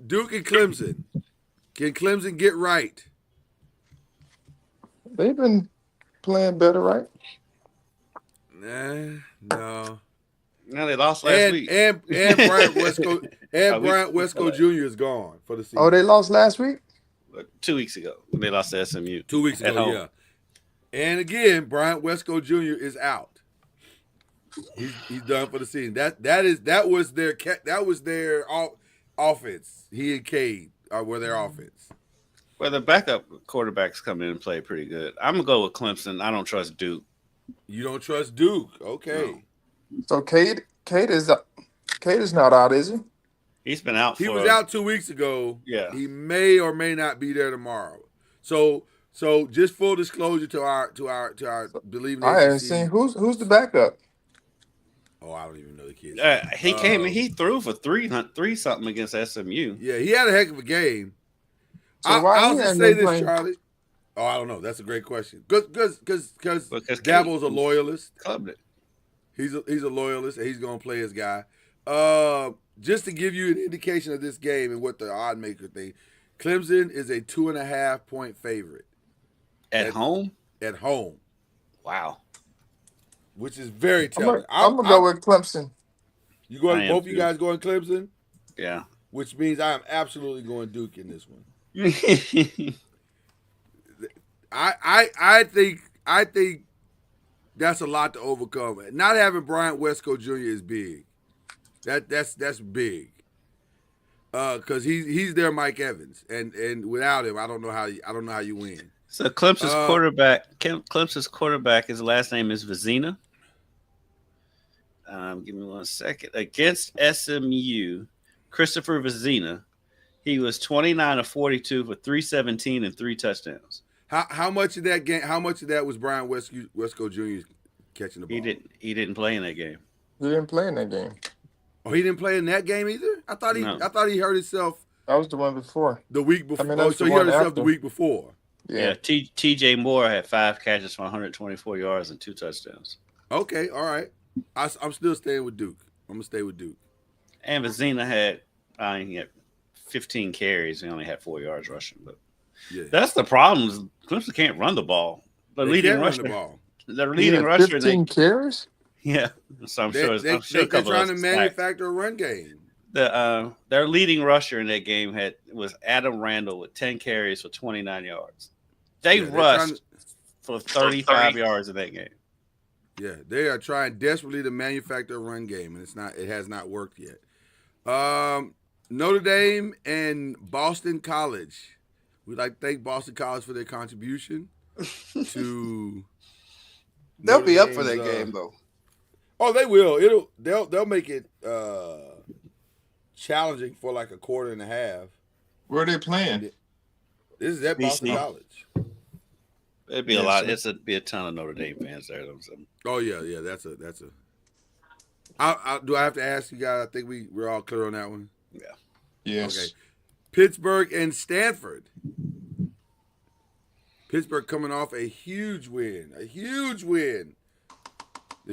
Duke and Clemson. Can Clemson get right? They've been playing better, right? No. No, they lost last week. And Bryant Westco Jr. is gone for the season. Oh, they lost last week? 2 weeks ago. They lost to SMU. 2 weeks ago, yeah. And again, Bryant Westco Jr. is out. He's done for the season. That was their offense. He and Cade were their offense. Well, the backup quarterbacks come in and play pretty good. I'm gonna go with Clemson. I don't trust Duke. You don't trust Duke, okay? No. So Cade is not out, is he? He's been out. He was out 2 weeks ago. Yeah. He may or may not be there tomorrow. So just full disclosure to our Bleav In The I haven't ACC. seen who's the backup. Oh, I don't even know the kids. He came and he threw for three something against SMU. Yeah, he had a heck of a game. So I'll just say this, playing? Charlie. Oh, I don't know. That's a great question. Because Dabo's a loyalist. Clubbed it. He's a loyalist, and he's gonna play his guy. Just to give you an indication of this game and what the odd maker think, Clemson is a 2.5-point favorite At home. At home, Wow. which is very telling. I'm gonna go with Clemson. You going? Both you guys going Clemson? Yeah. Which means I am absolutely going Duke in this one. I think that's a lot to overcome. Not having Bryant Westco Jr. is big. That's big. Because he's their Mike Evans, and without him, I don't know how you win. So Clemson's quarterback, his last name is Vizina. Give me 1 second. Against SMU, Christopher Vizina, he was 29 of 42 for 317 and 3 touchdowns. How much of that game? How much of that was Brian Westco Jr. catching the ball? He didn't play in that game. He didn't play in that game. Oh, he didn't play in that game either. I thought he hurt himself. That was the one before. The week before. So he hurt himself the week before. Yeah. TJ Moore had 5 catches for 124 yards and 2 touchdowns. Okay, all right. I'm still staying with Duke. I'm gonna stay with Duke. And Vizina had 15 carries. He only had 4 yards rushing. But that's the problem. Is Clemson can't run the ball. They can't run the ball. Their leading rusher. 15 carries. Yeah, so I'm sure they're trying to manufacture a run game. Their leading rusher in that game was Adam Randall with 10 carries for 29 yards. They rushed for 35 yards in that game. Yeah, they are trying desperately to manufacture a run game, and it has not worked yet. Notre Dame and Boston College. We'd like to thank Boston College for their contribution to. They'll Notre be up for Dame's, that game though. Oh, they will. They'll make it challenging for like a quarter and a half. Where are they playing? This is at Boston BC. College. It'd be a lot. It'd be a ton of Notre Dame fans there. Oh yeah. That's a. Do I have to ask you guys? I think we're all clear on that one. Yeah. Yes. Okay. Pittsburgh and Stanford. Pittsburgh coming off a huge win. If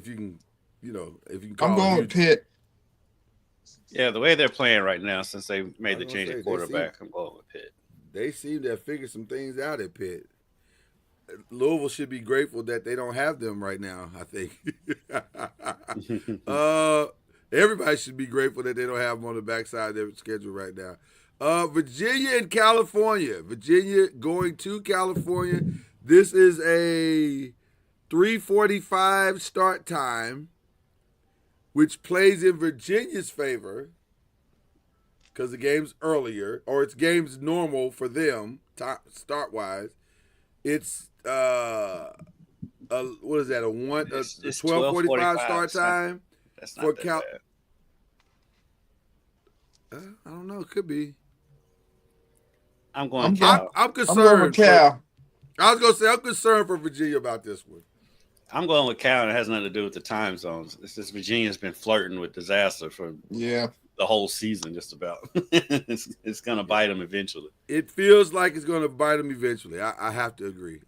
you can, call I'm going with Pitt. Yeah, the way they're playing right now, since they made the change at quarterback, I'm going with Pitt. They seem to have figured some things out at Pitt. Louisville should be grateful that they don't have them right now, I think. Everybody should be grateful that they don't have them on the backside of their schedule right now. Virginia and California. Virginia going to California. This is a 3:45 start time, which plays in Virginia's favor because the game's earlier, or it's game's normal for them start-wise. It's what is that? A 12:45 start time. That's not that bad. I don't know. It could be. I'm going Cal. I'm concerned. I'm going with Cal. I was going to say I'm concerned for Virginia about this one. I'm going with Cal, and it has nothing to do with the time zones. It's just Virginia's been flirting with disaster for the whole season, just about. It's going to bite them eventually. It feels like it's going to bite them eventually. I have to agree.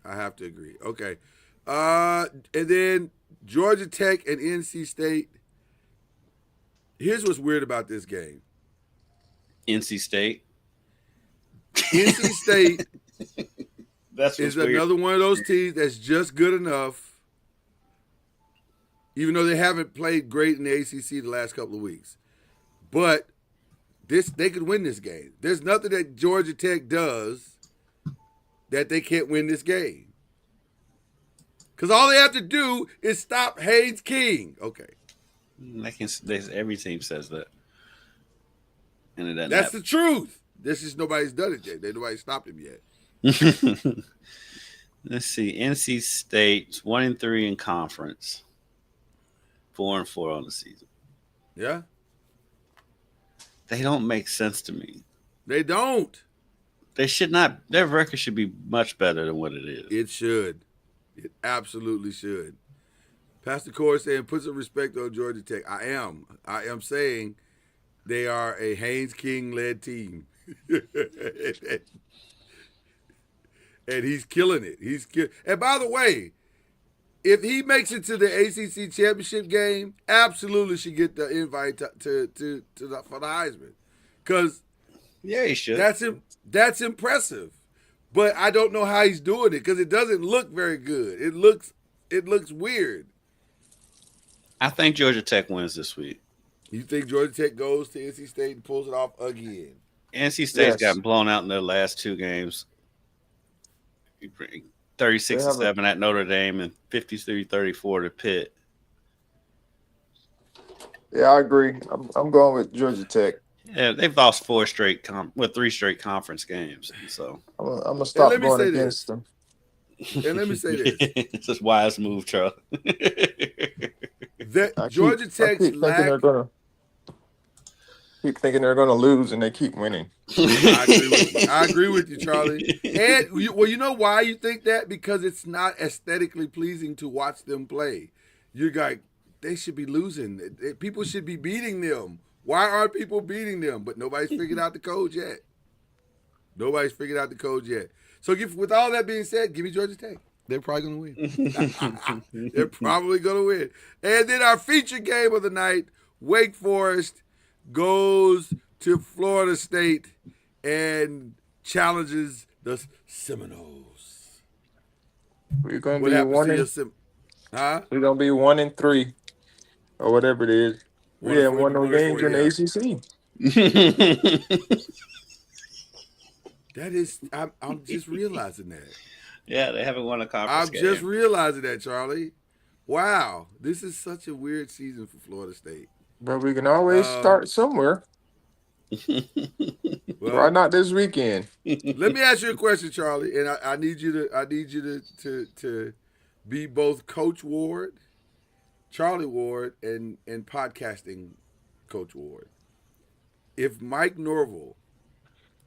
Okay. And then Georgia Tech and NC State. Here's what's weird about this game. NC State. NC State is another one of those teams that's just good enough, even though they haven't played great in the ACC the last couple of weeks. But they could win this game. There's nothing that Georgia Tech does that they can't win this game. Because all they have to do is stop Haynes King. Okay. Every team says that. And it doesn't That's happen. the truth. This is nobody's done it yet. Nobody's stopped him yet. Let's see. NC State's 1-3 in conference. 4-4 on the season. Yeah? They don't make sense to me. They don't. They should not. Their record should be much better than what it is. It should. It absolutely should. Pastor Corey saying, put some respect on Georgia Tech. I am saying they are a Haynes King-led team. And he's killing it. And by the way, if he makes it to the ACC championship game, absolutely should get the invite for the Heisman. Because he should. That's impressive. But I don't know how he's doing it because it doesn't look very good. It looks weird. I think Georgia Tech wins this week. You think Georgia Tech goes to NC State and pulls it off again? NC State's gotten blown out in their last two games. 36-7 at Notre Dame and 53-34 to Pitt. Yeah, I agree. I'm going with Georgia Tech. Yeah, they've lost three straight conference games. So I'm gonna stop going against them. And let me say this: it's a wise move, Charlie. Georgia Tech's keep thinking they're gonna lose, and they keep winning. I agree with you, Charlie. And you know why you think that? Because it's not aesthetically pleasing to watch them play. You're like, they should be losing. People should be beating them. Why aren't people beating them? But nobody's figured out the code yet. So with all that being said, give me Georgia Tech. They're probably going to win. They're probably going to win. And then our feature game of the night, Wake Forest goes to Florida State and challenges the Seminoles. We're going to be 1-3 or whatever it is. We haven't won no games in the ACC. That is, I'm just realizing that. Yeah, they haven't won a conference I'm game. just realizing that, Charlie. Wow, this is such a weird season for Florida State. But we can always start somewhere. Why Well, not this weekend? let me ask you a question, Charlie, and I need you to be both Coach Ward, Charlie Ward, and podcasting Coach Ward. If Mike Norville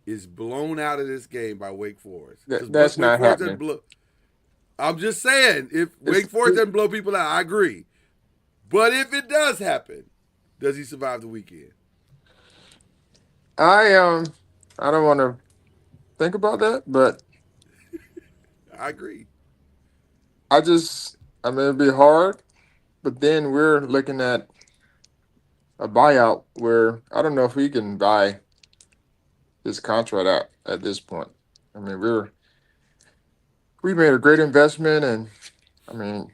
is blown out of this game by Wake Forest, because That's Wake not Forest doesn't happening. blow. I'm just saying, if It's, Wake Forest doesn't blow people out, I agree. But if it does happen, does he survive the weekend? I don't want to think about that, but I agree. I mean, it'd be hard. But then we're looking at a buyout where I don't know if we can buy his contract out at this point. I mean, we made a great investment, and I mean,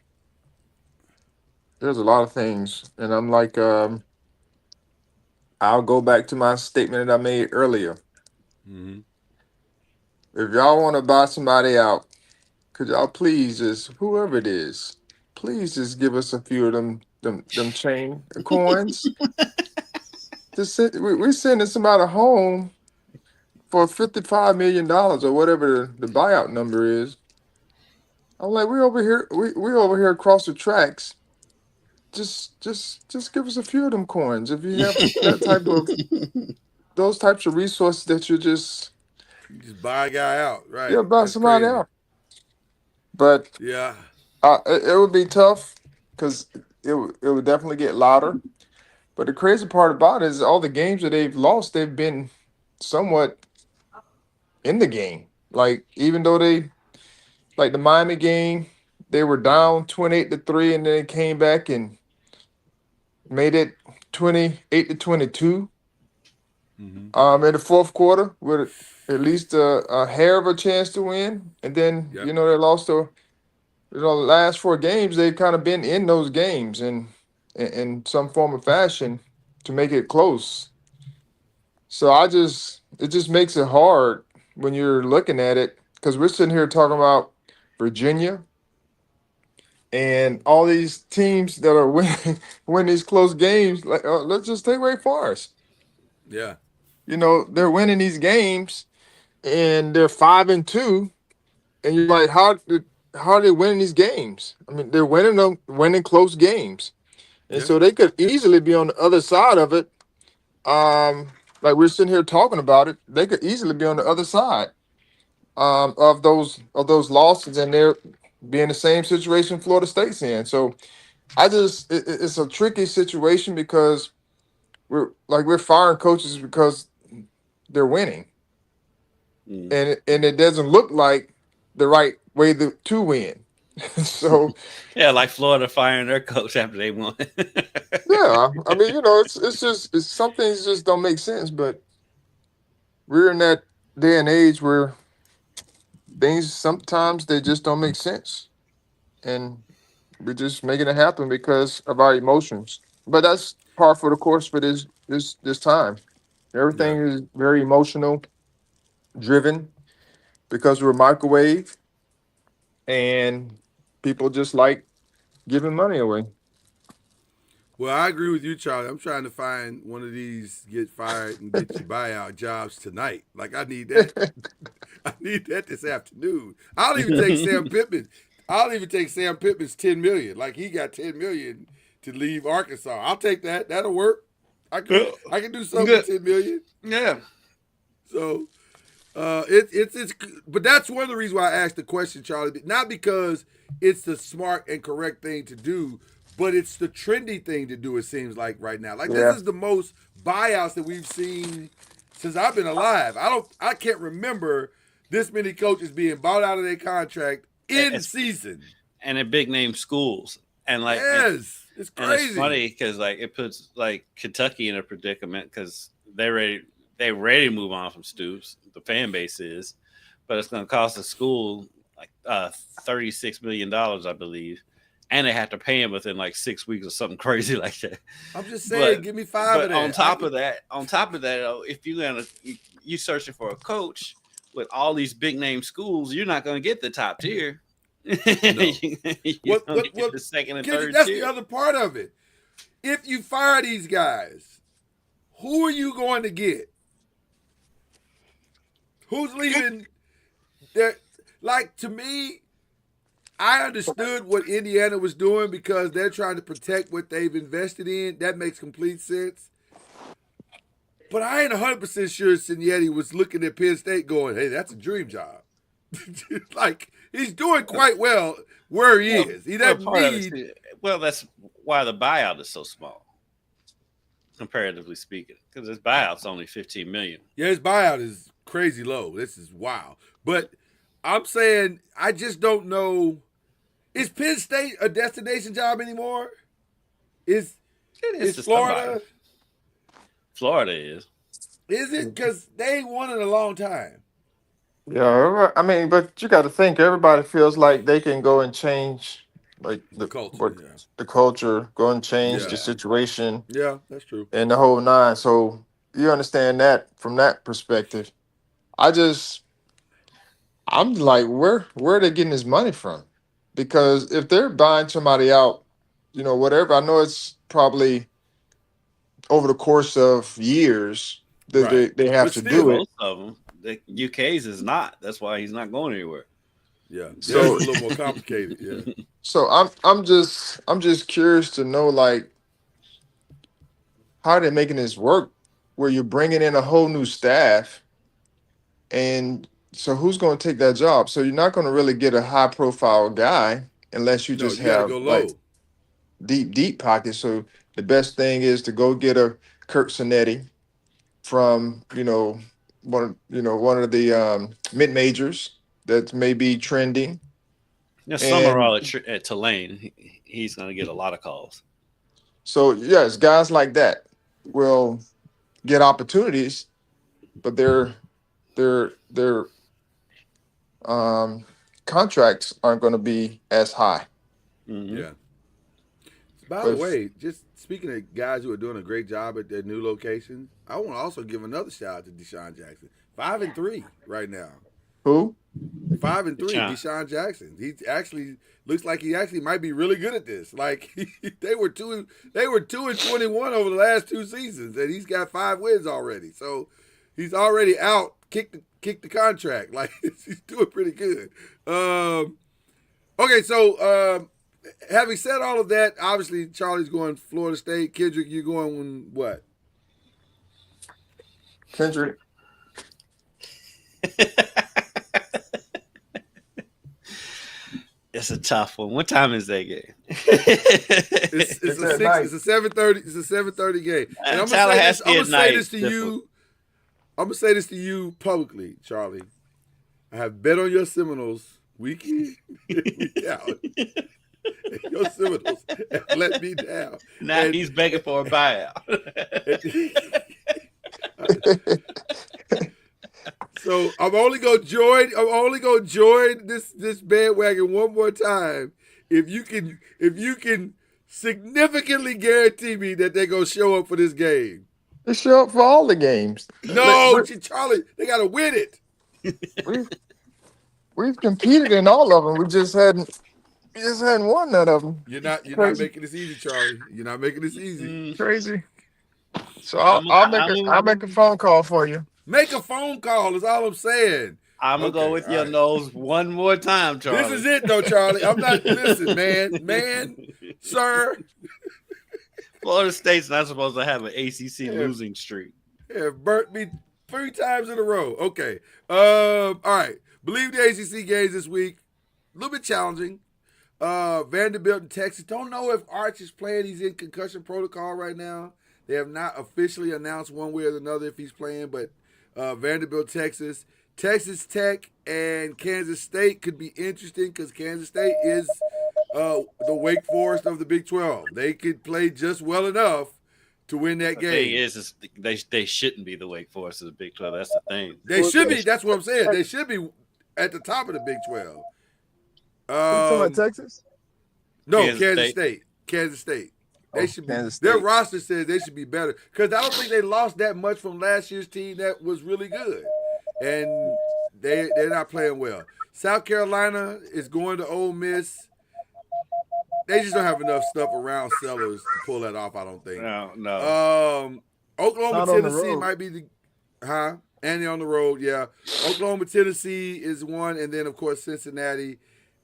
there's a lot of things, and I'm like, I'll go back to my statement that I made earlier. Mm-hmm. If y'all want to buy somebody out, could y'all please just whoever it is, please just give us a few of them chain coins. We're sending somebody home for $55 million or whatever the buyout number is. I'm like, we over here, we over here across the tracks. Just give us a few of them coins if you have those types of resources that you just You just buy a guy out, right? buy That's somebody crazy. out. But Yeah. it would be tough because it would definitely get louder. But the crazy part about it is all the games that they've lost, they've been somewhat in the game. Like even though like the Miami game, they were down 28-3, and then they came back and made it 28-22. Mm-hmm. In the fourth quarter with at least a hair of a chance to win, and then Yep. they lost the last four games. They've kind of been in those games in some form of fashion to make it close. So it just makes it hard when you're looking at it because we're sitting here talking about Virginia and all these teams that are winning win these close games. Like let's just take Wake Forest. Yeah. They're winning these games and they're 5-2, and you're like, how are they winning these games? I mean, they're winning close games, and Yeah. so they could easily be on the other side of it. Like we're sitting here talking about it, they could easily be on the other side of those losses, and they're be in the same situation Florida State's in. So it's a tricky situation because we're firing coaches because they're winning, Mm. and it doesn't look like the right way to win. So Yeah, like Florida firing their coach after they won. yeah, I mean, it's some things just don't make sense. But we're in that day and age where things sometimes they just don't make sense, and we're just making it happen because of our emotions. But that's par for the course for this time. Yeah. Everything is very emotional driven because we're microwave, and people just like giving money away. Well, I agree with you, Charlie. I'm trying to find one of these get fired and get your buyout jobs tonight. Like I need that. I need that this afternoon. I'll even take Sam Pittman. I'll even take Sam Pittman's $10 million. Like he got $10 million to leave Arkansas. I'll take that. That'll work. I can do something Good. with $10 million. Yeah. So it's but that's one of the reasons why I asked the question, Charlie. Not because it's the smart and correct thing to do, but it's the trendy thing to do. It seems like right now, like Yeah. this is the most buyouts that we've seen since I've been alive. I can't remember this many coaches being bought out of their contract in season. And in big name schools. And like yes, it's crazy. And it's funny because like it puts like Kentucky in a predicament because they're ready to move on from Stoops. The fan base is, but it's going to cost the school like $36 million, I believe, and they have to pay him within like 6 weeks or something crazy like that. I'm just saying, give me five of that. On top of that, if you're you searching for a coach, with all these big name schools, you're not going to get the top tier. No. You're going to get the second and third that's tier. the other part of it. If you fire these guys, who are you going to get? Who's leaving? There, like, to me, I understood what Indiana was doing because they're trying to protect what they've invested in. That makes complete sense. But I ain't 100% sure Signetti was looking at Penn State going, hey, that's a dream job. Like, he's doing quite well where he is. He doesn't need. Well, that's why the buyout is so small, comparatively speaking, because his buyout's only $15 million. Yeah, his buyout is crazy low. This is wild. But I'm saying I just don't know. Is Penn State a destination job anymore? Is Florida? Somebody. Florida is. Is it? Because they ain't won in a long time. Yeah, I mean, but you got to think everybody feels like they can go and change, like the culture, go and change the situation. Yeah, that's true. And the whole nine. So you understand that from that perspective. I'm like, where are they getting this money from? Because if they're buying somebody out, whatever, I know it's probably over the course of years that they have to do it. Most of them, the UK's is not. That's why he's not going anywhere. Yeah, so it's a little more complicated. Yeah. So I'm just curious to know, like, how are they making this work? Where you're bringing in a whole new staff, and so who's going to take that job? So you're not going to really get a high profile guy unless you just have like deep pockets. So the best thing is to go get a Kirk Cinetti from one of the mid majors that may be trending. Yeah, Summerall at Tulane, he's going to get a lot of calls. So yes, guys like that will get opportunities, but their contracts aren't going to be as high. Mm-hmm. Yeah. By the way, just speaking of guys who are doing a great job at their new locations, I want to also give another shout out to Deshaun Jackson. 5-3 right now. Who? 5-3, Deshaun Jackson. He actually looks like he actually might be really good at this. Like they were 2-21 over the last 2 seasons, and he's got 5 wins already. So he's already out. Kicked the contract. Like he's doing pretty good. Okay, so having said all of that, obviously Charlie's going Florida State. Kendrick, you're going what? Kendrick. It's a tough one. What time is that game? It's a 7:30. It's a 7:30 game. And I'm gonna say this to you. I'm gonna say this to you publicly, Charlie. I have bet on your Seminoles week in, week out. Your Seminoles have let me down. Now he's begging for a buyout. So I'm only gonna join this bandwagon one more time if you can significantly guarantee me that they're gonna show up for this game. They show up for all the games. No, Charlie, they gotta win it. We've competed in all of them. We just hadn't won none of them. You're not making this easy, Charlie. You're not making this easy. Crazy. So I'll make a phone call for you. Make a phone call is all I'm saying. I'm gonna go with your nose one more time, Charlie. This is it, though, Charlie. I'm not. Listen, man, sir. Florida State's not supposed to have an ACC losing streak. Yeah, burnt me 3 times in a row. Okay. All right. Bleav the ACC games this week. A little bit challenging. Vanderbilt and Texas. Don't know if Arch is playing. He's in concussion protocol right now. They have not officially announced one way or another if he's playing, but Vanderbilt, Texas. Texas Tech and Kansas State could be interesting because Kansas State is the Wake Forest of the Big 12. They could play just well enough to win that game. The thing is they shouldn't be the Wake Forest of the Big 12. That's the thing. They should be. That's what I'm saying. They should be at the top of the Big 12. You talking about Texas? No, Kansas State. They should be. Their roster says they should be better because I don't think they lost that much from last year's team that was really good. And they're not playing well. South Carolina is going to Ole Miss. They just don't have enough stuff around Sellers to pull that off, I don't think. No. Oklahoma, Not on the Tennessee road. might be the and they're on the road, yeah. Oklahoma, Tennessee is one, and then of course Cincinnati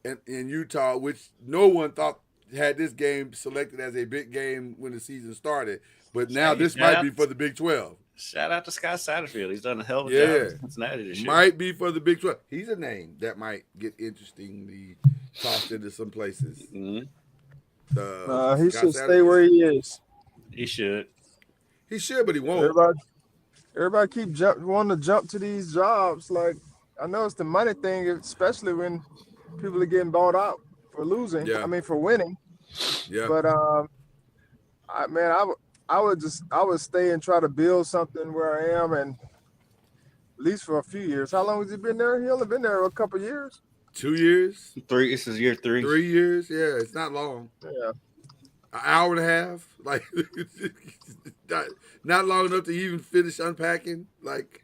and Utah, which no one thought had this game selected as a big game when the season started. But now this might be for the Big 12. Shout out to Scott Satterfield. He's done a hell of a Yeah. job in Cincinnati this year. Might be for the Big 12. He's a name that might get interestingly tossed into some places. Mhm. He should stay where he is. He should. He should, but he won't. Everybody keep wanting to jump to these jobs. Like, I know it's the money thing, especially when people are getting bought out for losing. Yeah. I mean, for winning. Yeah. But I would stay and try to build something where I am, and at least for a few years. How long has he been there? He only been there a couple of years. 2 years? 3. This is year 3. 3 years? Yeah, it's not long. Yeah. An hour and a half? Like, not long enough to even finish unpacking. Like,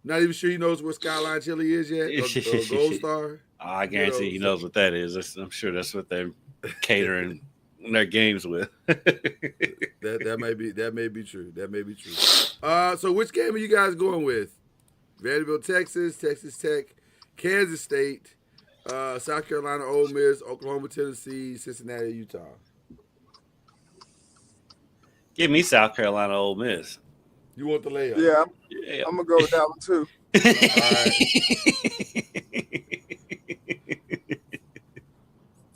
not even sure he knows what Skyline Chili is yet. Or Gold Star. I guarantee he knows what that is. I'm sure that's what they're catering their games with. that may be true. That may be true. So which game are you guys going with? Vanderbilt, Texas, Texas Tech, Kansas State, South Carolina, Ole Miss, Oklahoma, Tennessee, Cincinnati, Utah. Give me South Carolina, Ole Miss. You want the layup? Yeah, I'm gonna go with that one too.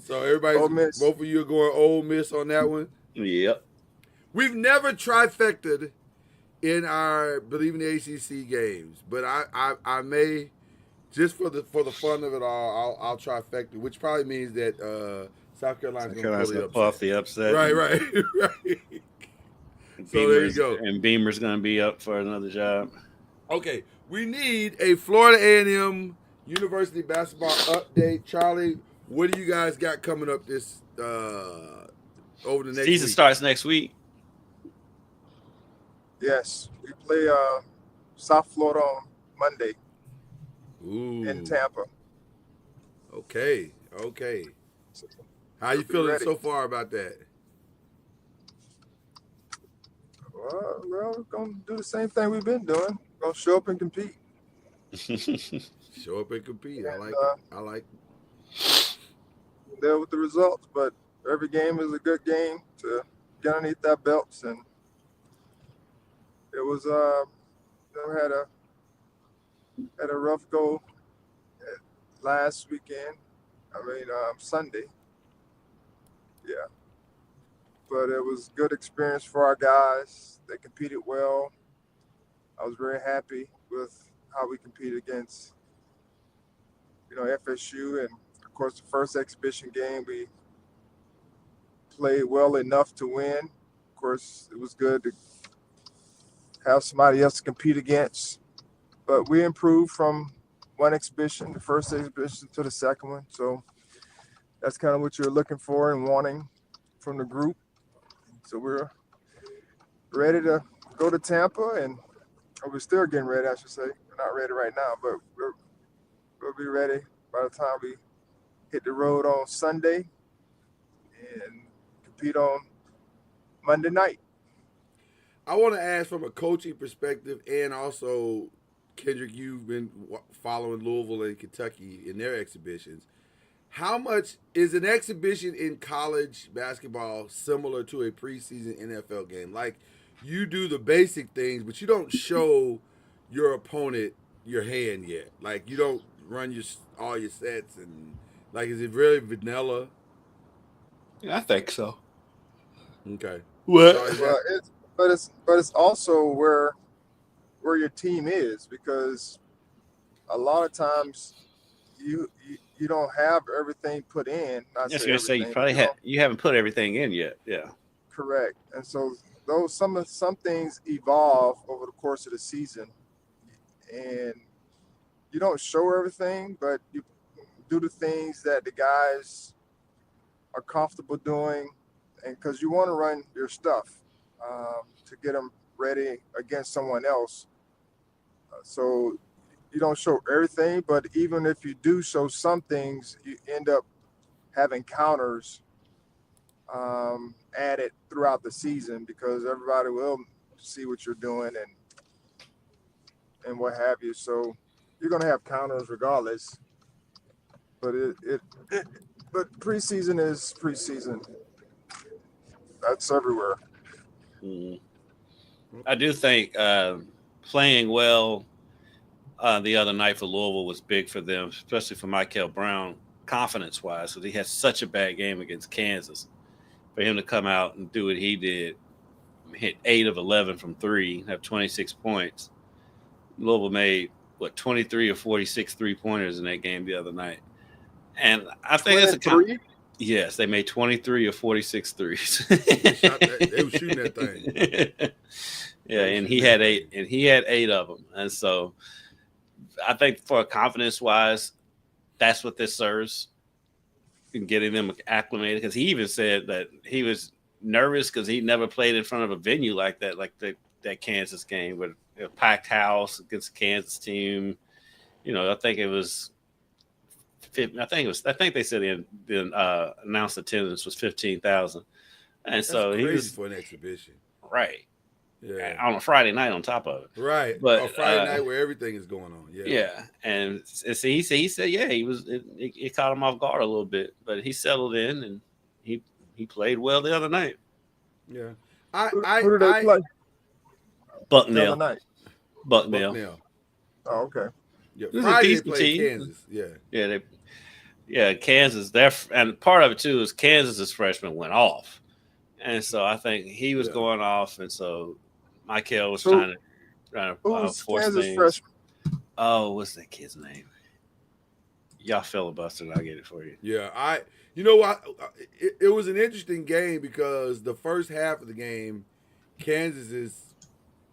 So everybody, both of you are going Ole Miss on that one. Yep. We've never trifected in our Bleav In The ACC games, but I may, just for the fun of it all, I'll trifecta, which probably means that South Carolina's going to pull off the upset. Right. So there you go. And Beamer's going to be up for another job. Okay, we need a Florida A&M University basketball update. Charlie, what do you guys got coming up this over the next season week? starts next week. Yes, we play South Florida on Monday. Ooh. In Tampa. Okay. How you feeling so far about that? Well, we're going to do the same thing we've been doing. We're going to show up and compete. Show up and compete. I like it. There with the results, but every game is a good game to get underneath that belts. And it was, had a rough go last weekend. Sunday. Yeah. But it was good experience for our guys. They competed well. I was very happy with how we competed against, FSU. And, of course, the first exhibition game, we played well enough to win. Of course, it was good to have somebody else to compete against. But we improved from one exhibition, the first exhibition, to the second one. So that's kind of what you're looking for and wanting from the group. So we're ready to go to Tampa, and we're still getting ready, I should say. We're not ready right now, but we'll be ready by the time we hit the road on Sunday and compete on Monday night. I want to ask from a coaching perspective, and also, Kendrick, you've been following Louisville and Kentucky in their exhibitions. How much is an exhibition in college basketball similar to a preseason NFL game? Like, you do the basic things, but you don't show your opponent your hand yet. Like, you don't run all your sets, and like, is it really vanilla? Yeah, I think so. Okay. But it's also where your team is, because a lot of times you don't have everything put in. I was going to say you haven't put everything in yet. Yeah. Correct. And so some things evolve over the course of the season, and you don't show everything, but you do the things that the guys are comfortable doing, and because you want to run your stuff to get them ready against someone else. So you don't show everything, but even if you do show some things, you end up having counters added throughout the season because everybody will see what you're doing and what have you. So you're gonna have counters regardless. But but preseason is preseason. That's everywhere. Mhm. I do think playing well the other night for Louisville was big for them, especially for Michael Brown, confidence-wise, because he had such a bad game against Kansas. For him to come out and do what he did, hit 8 of 11 from 3, have 26 points. Louisville made, 23 or 46 three-pointers in that game the other night. And I think that's a 23? Yes, they made 23 or 46 threes. They were shooting that thing. Yeah, and he had 8 of them. And so I think for confidence-wise, that's what this serves in getting them acclimated. Because he even said that he was nervous because he never played in front of a venue like that, like that Kansas game with a packed house against the Kansas team. I think it was. I think they said the announced attendance was 15,000, and That's so crazy he was for an exhibition, right. Yeah, On a Friday night on top of it, right. But a Friday night where everything is going on. Yeah, yeah, and so he said, yeah, he was. It caught him off guard a little bit, but he settled in and he played well the other night. yeah. Who did they play the other Bucknell. night? Bucknell. Oh, okay. Yeah, It was a Friday they decent played team. Kansas. Yeah, Kansas. And part of it too is Kansas's freshman went off, and so I think he was going off, and so Michael was trying to Who's force Kansas things. freshman? Oh, what's that kid's name? Y'all filibustered. I'll get it for you. Yeah. You know what? It was an interesting game because the first half of the game, Kansas's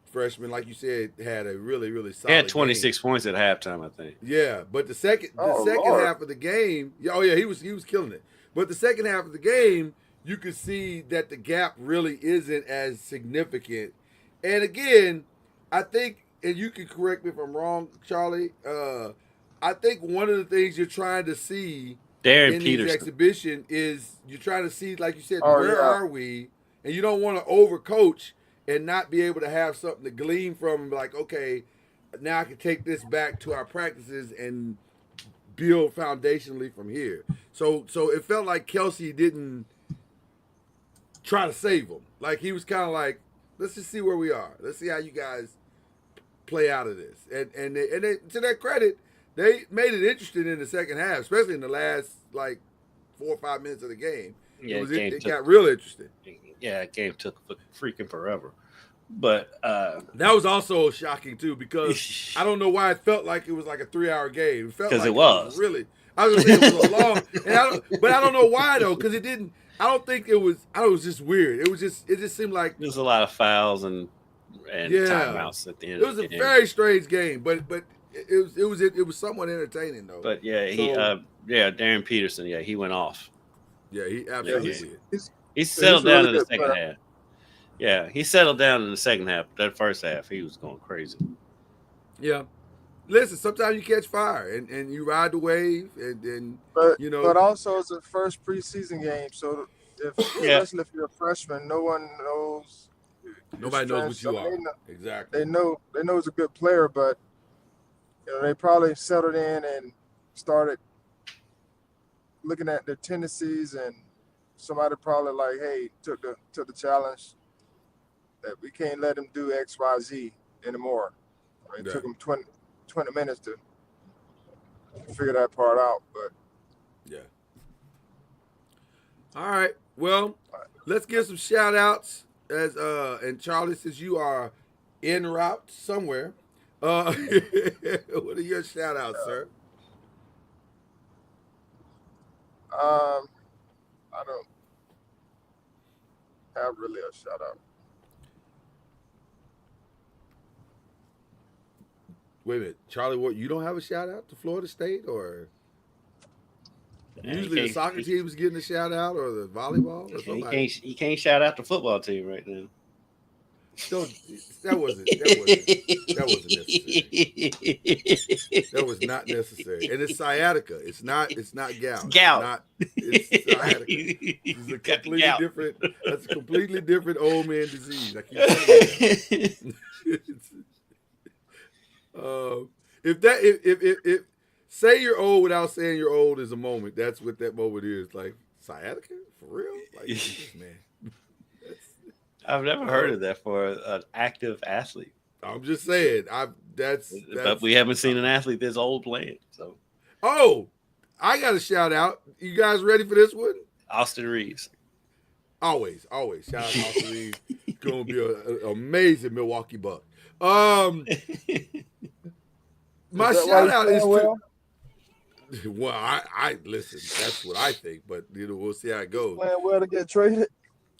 freshman, like you said, had a really, really solid. He had 26 points at halftime, I think. Yeah, but the second Lord. half of the game, he was killing it. But the second half of the game, you could see that the gap really isn't as significant. And again, I think, and you can correct me if I'm wrong, Charlie. I think one of the things you're trying to see Darren in Peterson. these exhibition is you're trying to see, like you said, Oh, where yeah. are we? And you don't want to overcoach and not be able to have something to glean from and be like, okay, now I can take this back to our practices and build foundationally from here. So it felt like Kelsey didn't try to save them. Like he was kind of like, let's just see where we are. Let's see how you guys play out of this. And they, to their credit, they made it interesting in the second half, especially in the last 4 or 5 minutes of the game. Yeah, it got real interesting. Yeah, the game took freaking forever. But that was also shocking too because I don't know why it felt like it was like a 3-hour game. It felt like it was really. I was gonna say it was a long, but I don't know why though because it didn't. I don't think it was. I don't. It was just weird. It just seemed like there's a lot of fouls and timeouts at the end. It was a very strange game, but it was somewhat entertaining though. But Darren Peterson, he went off. Yeah, he absolutely did. He settled down in the second half. Yeah, he settled down in the second half. That first half, he was going crazy. Yeah. Listen, sometimes you catch fire and you ride the wave and But also it's a first preseason game, so especially if you're a freshman, no one knows. Nobody knows what you are. Exactly. They know he's a good player, but they probably settled in and started looking at their tendencies, and somebody probably like, hey, took the challenge that we can't let him do X, Y, Z anymore. It took him 20 minutes to figure that part out, but yeah. All right. Well, let's give some shout outs and Charlie, since you are en route somewhere, what are your shout outs, sir? I don't have really a shout out. Wait a minute, Charlie. What, you don't have a shout out to Florida State, or usually the soccer team was getting a shout out, or the volleyball, or somebody? He can't shout out the football team right now. Don't. That wasn't necessary. That was not necessary. And it's sciatica. It's not gout. It's Gout. not. It's sciatica. This is a Got the completely gout. different. That's a completely different old man disease. I keep telling you. If say you're old without saying you're old is a moment. That's what that moment is. Like sciatica for real. Like man. I've never heard of that for an active athlete. I'm just saying. That's But we haven't seen an athlete this old playing. So, oh, I got a shout out. You guys ready for this one? Austin Reeves. Always. Shout out to Austin Reeves. It's gonna be an amazing Milwaukee Buck. My shout out is to. Well, I listen. That's what I think, but we'll see how it goes. Playing well to get traded.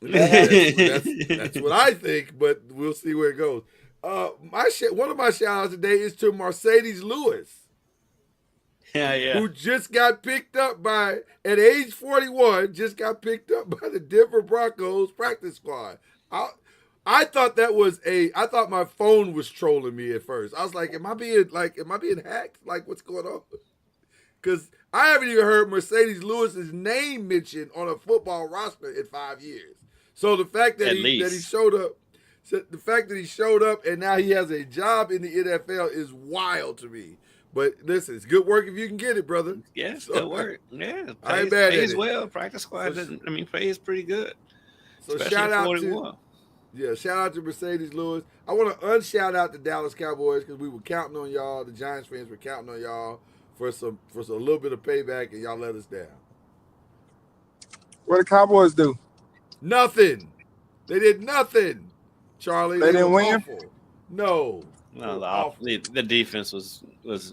That's what I think, but we'll see where it goes. One of my shout outs today is to Mercedes Lewis. Yeah. Who just got picked up at age 41, just got picked up by the Denver Broncos practice squad. I thought I thought my phone was trolling me at first. I was like, am I being hacked? Like, what's going on? Because I haven't even heard Mercedes Lewis's name mentioned on a football roster in 5 years. So the fact that he showed up and now he has a job in the NFL is wild to me. But listen, it's good work if you can get it, brother. Yeah, it's good work. Yeah, I ain't mad at it. Well. Practice squad pays pretty good. So shout out to Mercedes Lewis. I want to unshout out the Dallas Cowboys because we were counting on y'all. The Giants fans were counting on y'all for a little bit of payback, and y'all let us down. What the Cowboys do? Nothing. They did nothing, Charlie. They didn't win? Awful. No. The defense was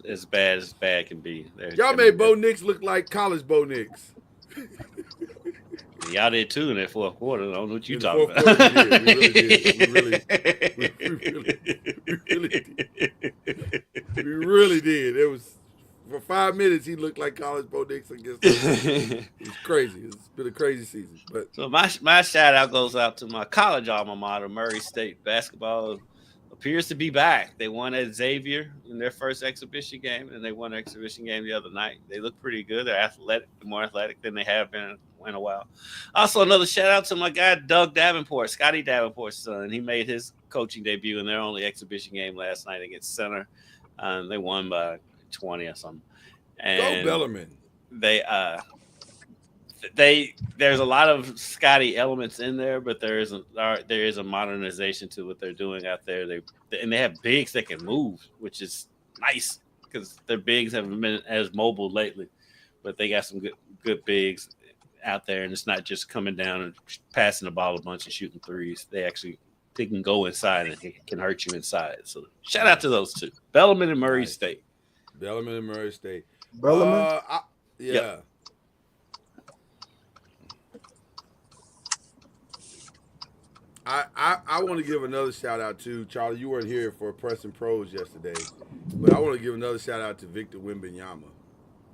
as bad can be. Y'all made Bo Nix look like college Bo Nix. Y'all did too in that fourth quarter. I don't know what you're In talking the about. fourth quarter, we really did. It was for 5 minutes he looked like college Bo Nix against us. It was crazy. It's been a crazy season. But so my shout out goes out to my college alma mater, Murray State basketball. Appears to be back. They won at Xavier in their first exhibition game, and they won an exhibition game the other night. They look pretty good. They're athletic, more athletic than they have been in a while. Also, another shout out to my guy Doug Davenport, Scotty Davenport's son. He made his coaching debut in their only exhibition game last night against Center. They won by 20 or something. And go Bellarmine. There's a lot of Scotty elements in there, but there is a modernization to what they're doing out there. They have bigs that can move, which is nice because their bigs haven't been as mobile lately. But they got some good bigs out there, and it's not just coming down and passing the ball a bunch and shooting threes. They can go inside and it can hurt you inside. So shout out to those two, Bellarmine and Murray State. Bellarmine and Murray State. Bellarmine? Yeah. Yep. I want to give another shout out to Charlie. You weren't here for Press and Pros yesterday, but I want to give another shout out to Victor Wembanyama.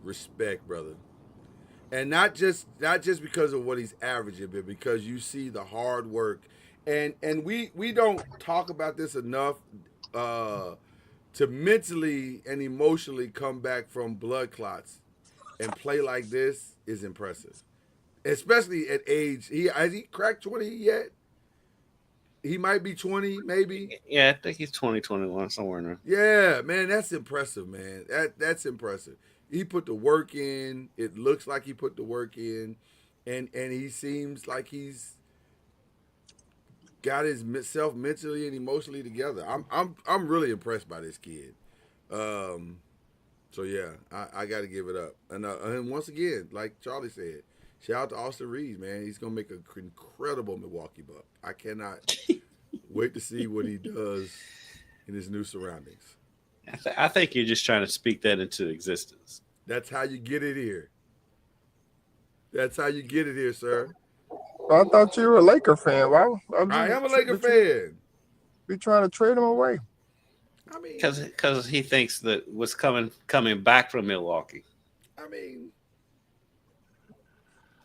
Respect, brother, and not just because of what he's averaging, but because you see the hard work, and we don't talk about this enough. To mentally and emotionally come back from blood clots and play like this is impressive, especially at age. Has he cracked 20 yet? He might be 20, maybe. Yeah, I think he's 20, 21, somewhere in there. Yeah, man, that's impressive, man. That's impressive. He put the work in. It looks like he put the work in, and he seems like he's got himself mentally and emotionally together. I'm really impressed by this kid. So yeah, I got to give it up. And once again, like Charlie said, shout out to Austin Reeves, man. He's gonna make an incredible Milwaukee Buck. I cannot wait to see what he does in his new surroundings. I think you're just trying to speak that into existence. That's how you get it here. That's how you get it here, sir. I thought you were a Laker fan. Why? I am a Laker fan. Be trying to trade him away. I mean, because he thinks that what's coming back from Milwaukee. I mean,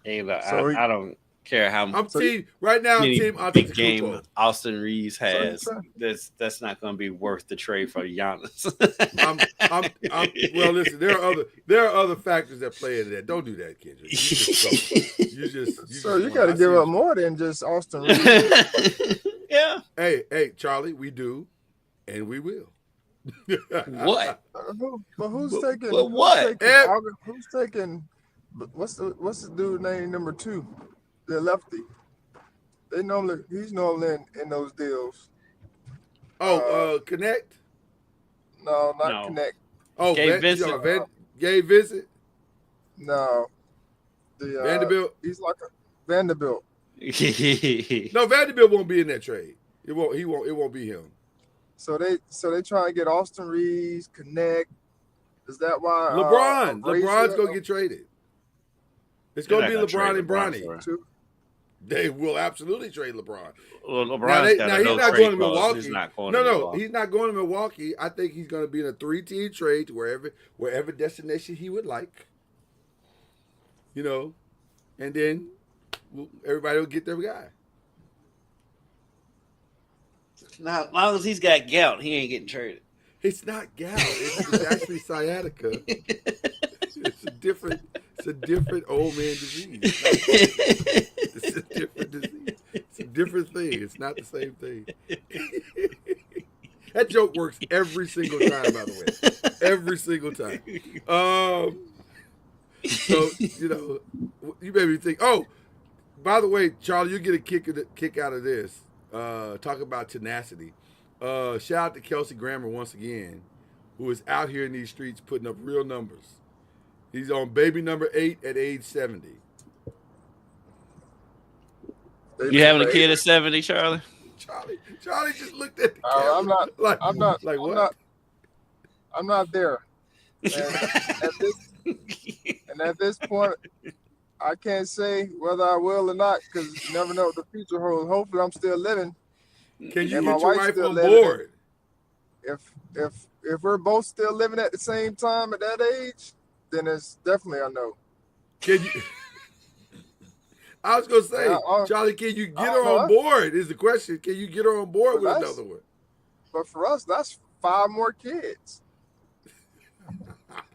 I don't care how I'm So, team right now. I'm many team big game Antetokounmpo. Austin Reeves so you has. try. That's not going to be worth the trade for Giannis. I'm. Well, listen. There are other factors that play into that. Don't do that, Kendrick. You just. So you got to give up more than just Austin Reeves. Yeah. Hey, Charlie. We do, and we will. What? But who's taking? But what? Who's taking? What's the dude named number 2? The lefty. He's normally in those deals. Connect. No, not No. Connect. Oh, Gabe Vincent. Gabe Vincent. No, the Vanderbilt. He's like a Vanderbilt. No, Vanderbilt won't be in that trade. It won't. He won't. It won't be him. So they try to get Austin Reeves, Connect. Is that why LeBron's gonna get traded. It's gonna be They're not gonna LeBron and trade Bronny. too? They will absolutely trade LeBron. Well, Now, LeBron's he's got a not trade going to clause. Milwaukee. He's not going No, to Milwaukee. he's not going to Milwaukee. I think he's going to be in a 3-team trade to wherever destination he would like. You know, and then everybody will get their guy. Now, as long as he's got gout, he ain't getting traded. It's not gout. It's actually sciatica. It's a different old man disease. It's a different disease. It's a different thing. It's not the same thing. That joke works every single time, by the way. Every single time. So, you made me think. Oh, by the way, Charlie, you get a kick out of this. Talk about tenacity. Shout out to Kelsey Grammer once again, who is out here in these streets putting up real numbers. He's on baby number 8 at age 70. You having a kid at 70, Charlie? Charlie just looked at the camera. I'm not there. And at this point, I can't say whether I will or not because you never know what the future holds. Hopefully, I'm still living. Can you and get my your wife's wife still on living. board? If we're both still living at the same time at that age, then it's definitely a no. Can you? I was gonna say, Charlie, can you get her on board? Is the question? Can you get her on board with another one? But for us, that's 5 more kids.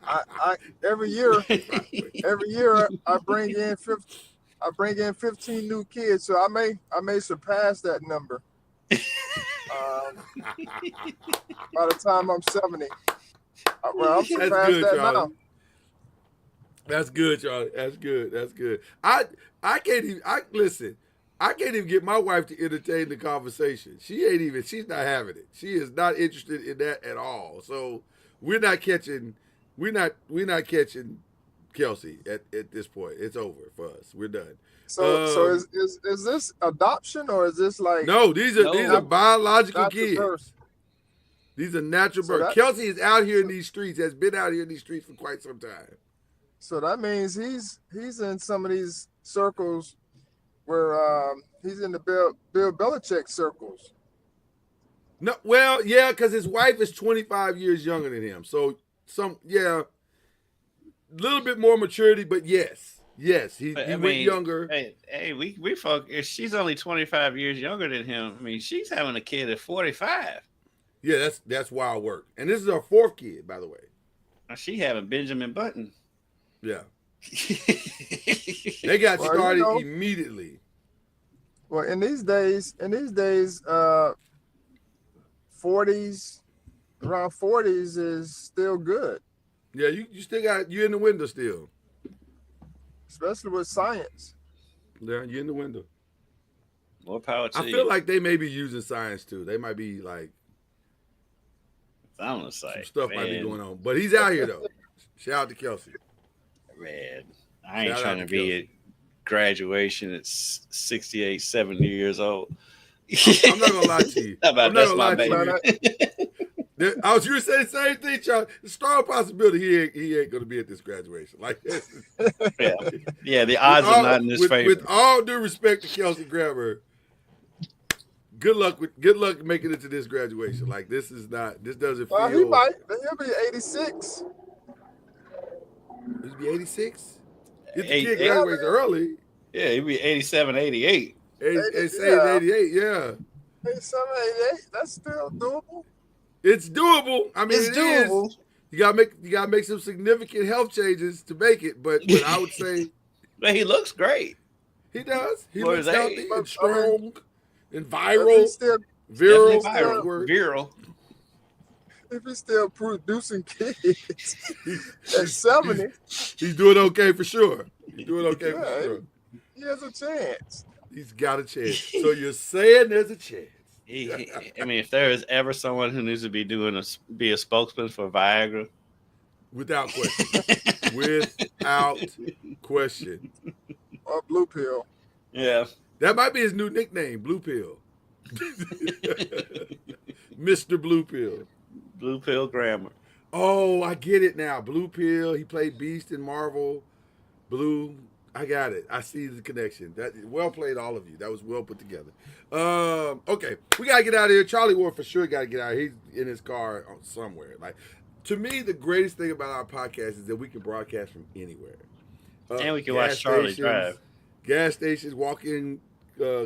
I every year I bring in 15 new kids, so I may surpass that number. By the time I'm 70, I'm surpassed that now. That's good, Charlie. That's good. I can't even. Listen. I can't even get my wife to entertain the conversation. She's not having it. She is not interested in that at all. So we're not catching Kelsey at this point. It's over for us. We're done. So is this adoption or is this like? No, these are biological kids. These are natural birth. Kelsey is out here in these streets. Has been out here in these streets for quite some time. So that means he's in some of these circles where he's in the Bill Belichick circles. No, well, yeah, because his wife is 25 years younger than him. So a little bit more maturity, but yes, he went younger. Hey, we folk. If she's only 25 years younger than him, I mean, she's having a kid at 45. Yeah, that's wild work. And this is her 4th kid, by the way. She having Benjamin Button. Yeah. They got started immediately. Well, in these days, 40s, around 40s is still good. Yeah, you still got you in the window still. Especially with science. Yeah, you're in the window. More power to you. I feel like they may be using science too. They might be like I'm gonna say some stuff might be going on. But he's out here though. Shout out to Kelsey. Man, I ain't trying to be at graduation at 68, 70 years old. I'm not gonna lie to you. I'm not gonna lie to you. I was going to say the same thing, Charlie. The strong possibility he ain't gonna be at this graduation. Like this. Yeah, the odds are not in his favor. With all due respect to Kelsey Grammer, good luck making it to this graduation. Like this doesn't feel. He'll be 86. He'll be 86. If the kid graduates early. Yeah, he'd be 87, 88. It's Yeah. 88, yeah. 87, 88. That's still doable. It's doable. I mean, It's it is. doable. You gotta make some significant health changes to make it, but I would say But he looks great. he does. He For looks his healthy age. and But, strong and if viral. he's still Viral. Definitely That's the viral. word. Viral. if he's still producing kids at 70, He's doing okay for sure. He's doing okay for Yeah. sure. he has a chance. He's got a chance. So you're saying there's a chance. I mean, if there is ever someone who needs to be a spokesman for Viagra, Without question. Without question. Or blue pill. yeah, That might be his new nickname, Blue Pill. Mr. Blue Pill. blue pill grammar. Oh, I get it now. Blue Pill. He played Beast in Marvel. Blue. I got it. I see the connection. That well played, all of you. That was well put together. Okay, we gotta get out of here. Charlie Ward for sure gotta get out of here. He's in his car somewhere. Like, to me, the greatest thing about our podcast is that we can broadcast from anywhere. And we can watch Charlie drive. Gas stations, walk-in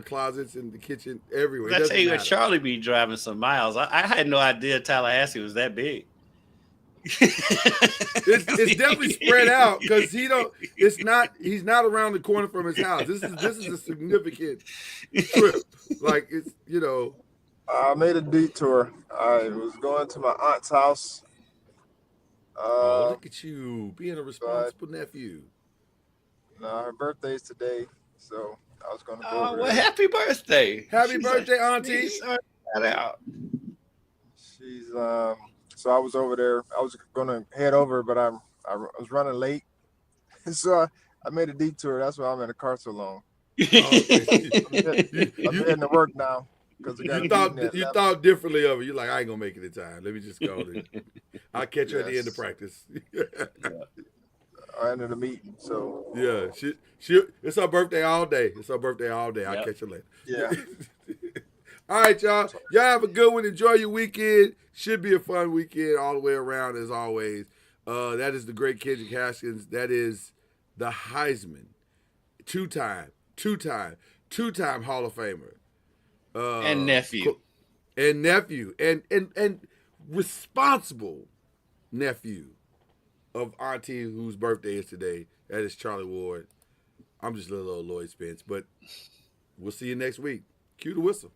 closets in the kitchen, everywhere. I tell you what, Charlie be driving some miles. I had no idea Tallahassee was that big. It's definitely spread out because he's not around the corner from his house. This is a significant trip. Like, it's, I made a detour. I was going to my aunt's house. Oh, look at you being a responsible nephew. Her birthday's today, so I was going to go Oh, over well, there. happy birthday. Happy birthday, Auntie. That out. She's so I was over there. I was going to head over, but I was running late, so I made a detour. That's why I'm in the car so long. I'm heading to work now because You thought differently of it. You're like, I ain't gonna make it in time. Let me just go. I'll catch you at the end of practice. I ended the meeting, so yeah, she it's her birthday all day. I'll catch you later. yeah. All right, y'all. Y'all have a good one. Enjoy your weekend. Should be a fun weekend all the way around, as always. That is the great Kendrick Haskins. That is the Heisman, two-time Hall of Famer, And nephew, and responsible nephew of Auntie, whose birthday is today. That is Charlie Ward. I'm just little old Lloyd Spence, but we'll see you next week. Cue the whistle.